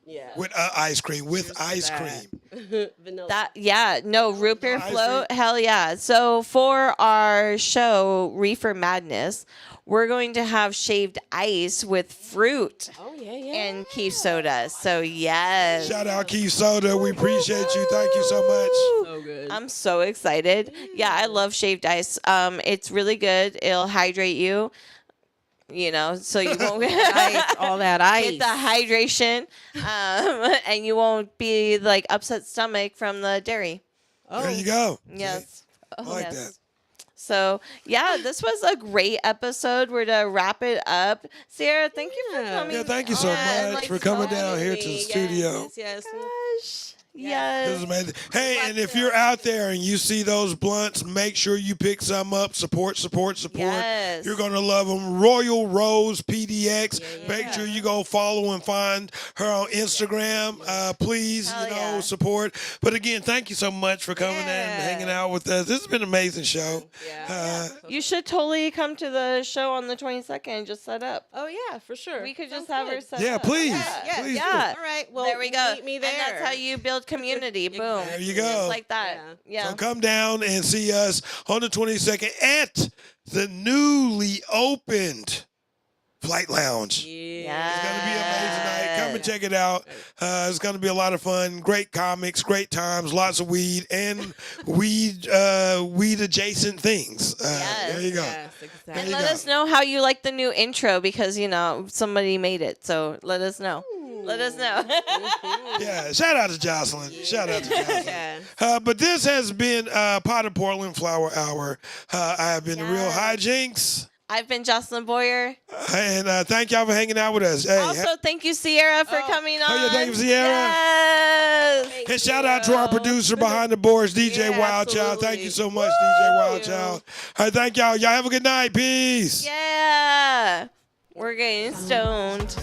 [SPEAKER 4] Yeah.
[SPEAKER 2] With ice cream. With ice cream.
[SPEAKER 4] Vanilla.
[SPEAKER 3] Root beer
[SPEAKER 2] Ice
[SPEAKER 3] float, hell yeah. So for our show, Reefer Madness, we're going to have shaved ice with fruit
[SPEAKER 4] Oh yeah.
[SPEAKER 3] and Keef soda. So yes.
[SPEAKER 2] Shout out Keith Soda. We appreciate you. Thank you so much.
[SPEAKER 4] So good.
[SPEAKER 3] I'm so excited. Yeah, I love shaved ice. It's really good. It'll hydrate you. You know, so you won't
[SPEAKER 4] Ice, all that ice.
[SPEAKER 3] get the hydration, and you won't be like upset stomach from the dairy.
[SPEAKER 4] Oh,
[SPEAKER 2] There you go.
[SPEAKER 3] Yes.
[SPEAKER 2] I like
[SPEAKER 3] yes.
[SPEAKER 2] that.
[SPEAKER 3] So yeah, this was a great episode. We're to wrap it up. Ciara, thank you for coming.
[SPEAKER 2] Yeah, thank you so
[SPEAKER 3] on,
[SPEAKER 2] much for coming down here to the
[SPEAKER 4] Yes,
[SPEAKER 2] studio.
[SPEAKER 4] Yes.
[SPEAKER 3] Gosh.
[SPEAKER 2] This
[SPEAKER 3] Yes.
[SPEAKER 2] is amazing. Hey, and if you're out there and you see those blunts, make sure you pick some up. Support.
[SPEAKER 3] Yes.
[SPEAKER 2] You're going to love them. Royal Rose PDX. Make sure you go follow and find her on Instagram. Please,
[SPEAKER 3] Hell yeah.
[SPEAKER 2] support. But again, thank you so much for coming in and hanging out with us. This has been an amazing show.
[SPEAKER 3] You should totally come to the show on the 22nd and just set up.
[SPEAKER 4] Oh yeah, for sure.
[SPEAKER 3] We could just
[SPEAKER 4] Sounds
[SPEAKER 3] have her
[SPEAKER 4] good.
[SPEAKER 3] set
[SPEAKER 2] Yeah,
[SPEAKER 3] up.
[SPEAKER 2] please.
[SPEAKER 4] Yeah,
[SPEAKER 2] Please
[SPEAKER 3] yeah.
[SPEAKER 4] All right. Well,
[SPEAKER 3] There we go.
[SPEAKER 4] Meet me there.
[SPEAKER 3] And that's how you build community. Boom.
[SPEAKER 2] There you go.
[SPEAKER 3] Just like that. Yeah.
[SPEAKER 2] So come down and see us on the 22nd at the newly opened Flight Lounge.
[SPEAKER 4] Yeah.
[SPEAKER 2] It's going to be an amazing night. Come and check it out. It's going to be a lot of fun. Great comics, great times, lots of weed, and weed adjacent things. There you go.
[SPEAKER 4] Yes, exactly.
[SPEAKER 3] And
[SPEAKER 2] you
[SPEAKER 3] let
[SPEAKER 2] go.
[SPEAKER 3] us know how you like the new intro because, somebody made it. So let us know. Let us know.
[SPEAKER 2] Yeah, shout out to Jocelyn. Shout out to Jocelyn.
[SPEAKER 4] Yeah.
[SPEAKER 2] But this has been Pot of Portland Flower Hour. I have been the Real Hyjinx.
[SPEAKER 3] I've been Jocelyn Boyer.
[SPEAKER 2] And thank y'all for hanging out with us. Hey,
[SPEAKER 3] Also, thank you, Ciara, for coming on.
[SPEAKER 2] yeah, thank you, Ciara.
[SPEAKER 3] Yes.
[SPEAKER 2] and shout out to our producer behind the boards, DJ
[SPEAKER 4] Yeah,
[SPEAKER 2] Wild Child. Thank
[SPEAKER 4] absolutely.
[SPEAKER 2] you so much, DJ Wild Child. All right, thank y'all. Y'all have a good night. Peace.
[SPEAKER 3] Yeah. We're getting stoned.